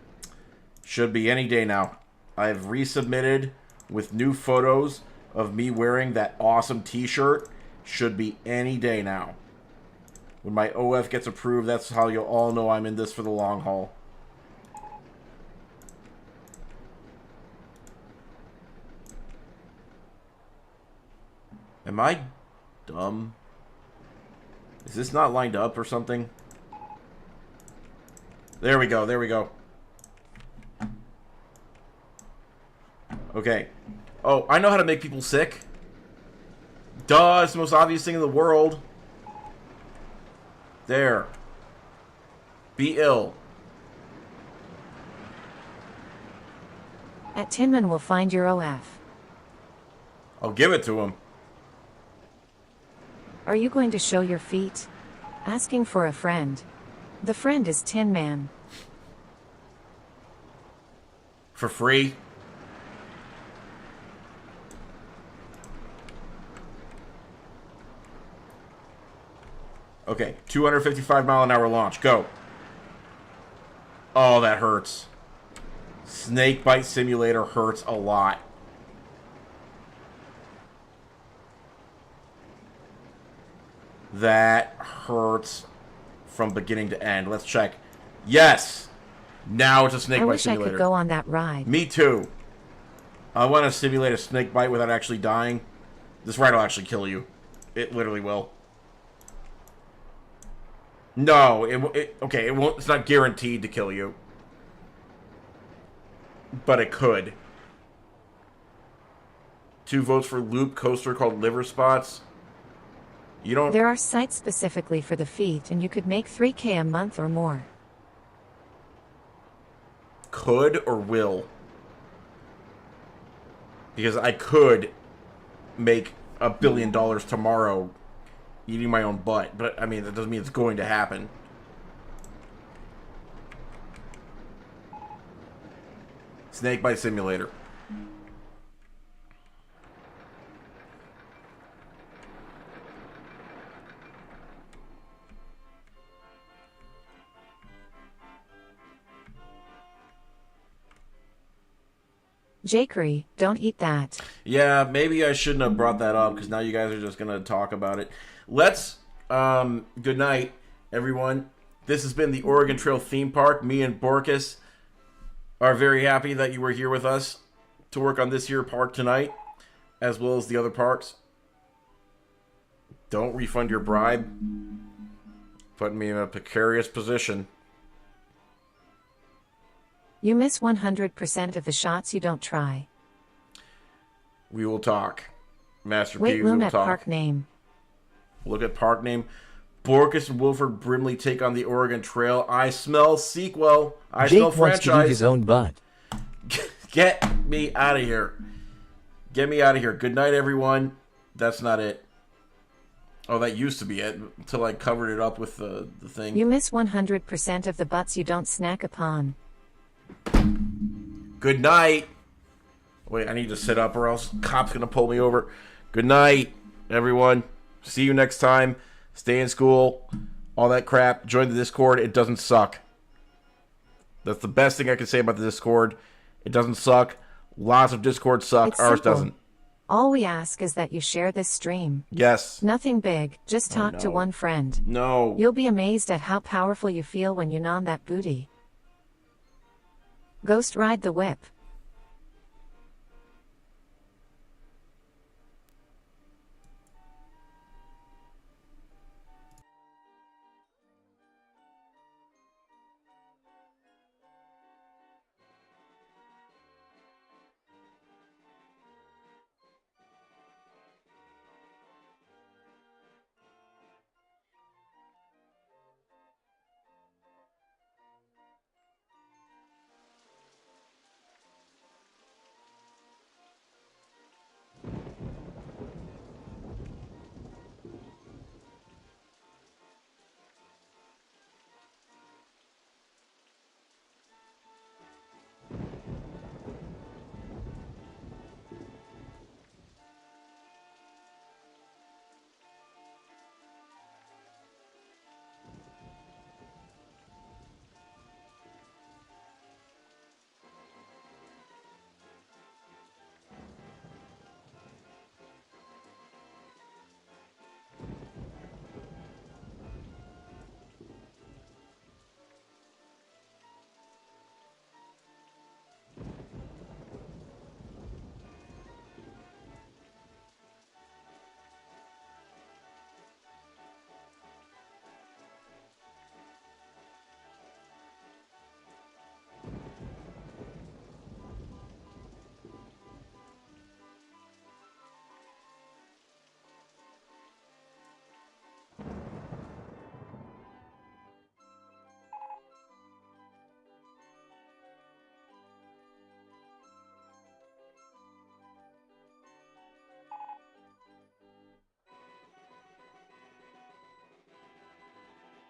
Should be any day now. I've resubmitted with new photos of me wearing that awesome t-shirt. Should be any day now. When my OF gets approved, that's how you'll all know I'm in this for the long haul. Am I dumb? Is this not lined up or something? There we go, there we go. Okay. Oh, I know how to make people sick. Duh, it's the most obvious thing in the world. There. Be ill. At Tinman we'll find your OF. I'll give it to him. Are you going to show your feet? Asking for a friend. The friend is Tin Man. For free? Okay, 255-mile-an-hour launch. Go. Oh, that hurts. Snake Bite Simulator hurts a lot. That hurts from beginning to end. Let's check. Yes! Now it's a snake bite simulator. I wish I could go on that ride. Me too. I want to simulate a snake bite without actually dying. This ride will actually kill you. It literally will. No, okay, it won't. It's not guaranteed to kill you, but it could. 2 votes for loop coaster called Liver Spots. You don't. There are sites specifically for the feet, and you could make $3K a month or more. Could or will? Because I could make $1 billion tomorrow eating my own butt, but I mean that doesn't mean it's going to happen. Snake Bite Simulator. Jakery, don't eat that. Yeah, maybe I shouldn't have brought that up because now you guys are just going to talk about it. Let's, good night, everyone. This has been the Oregon Trail Theme Park. Me and Borkus are very happy that you were here with us to work on this here park tonight, as well as the other parks. Don't refund your bribe. Putting me in a precarious position. You miss 100% of the shots you don't try. We will talk. Master Wait, P, we loom will at talk. park name. Look at park name. Borkus and Wilford Brimley take on the Oregon Trail. I smell sequel. I smell Jake wants to eat franchise. his own butt. Get me out of here. Get me out of here. Good night, everyone. That's not it. Oh, that used to be it until I covered it up with the thing. You miss 100% of the butts you don't snack upon. Good night. Wait, I need to sit up or else cop's gonna pull me over. Good night, everyone. See you next time. Stay in school. All that crap. Join the Discord. It doesn't suck. That's the best thing I can say about the Discord. It doesn't suck. Lots of Discord suck. It's Ours simple. doesn't. All we ask is that you share this stream. Yes. Nothing big, just talk to no. one friend. No. You'll be amazed at how powerful you feel when you nom that booty. Ghost ride the whip.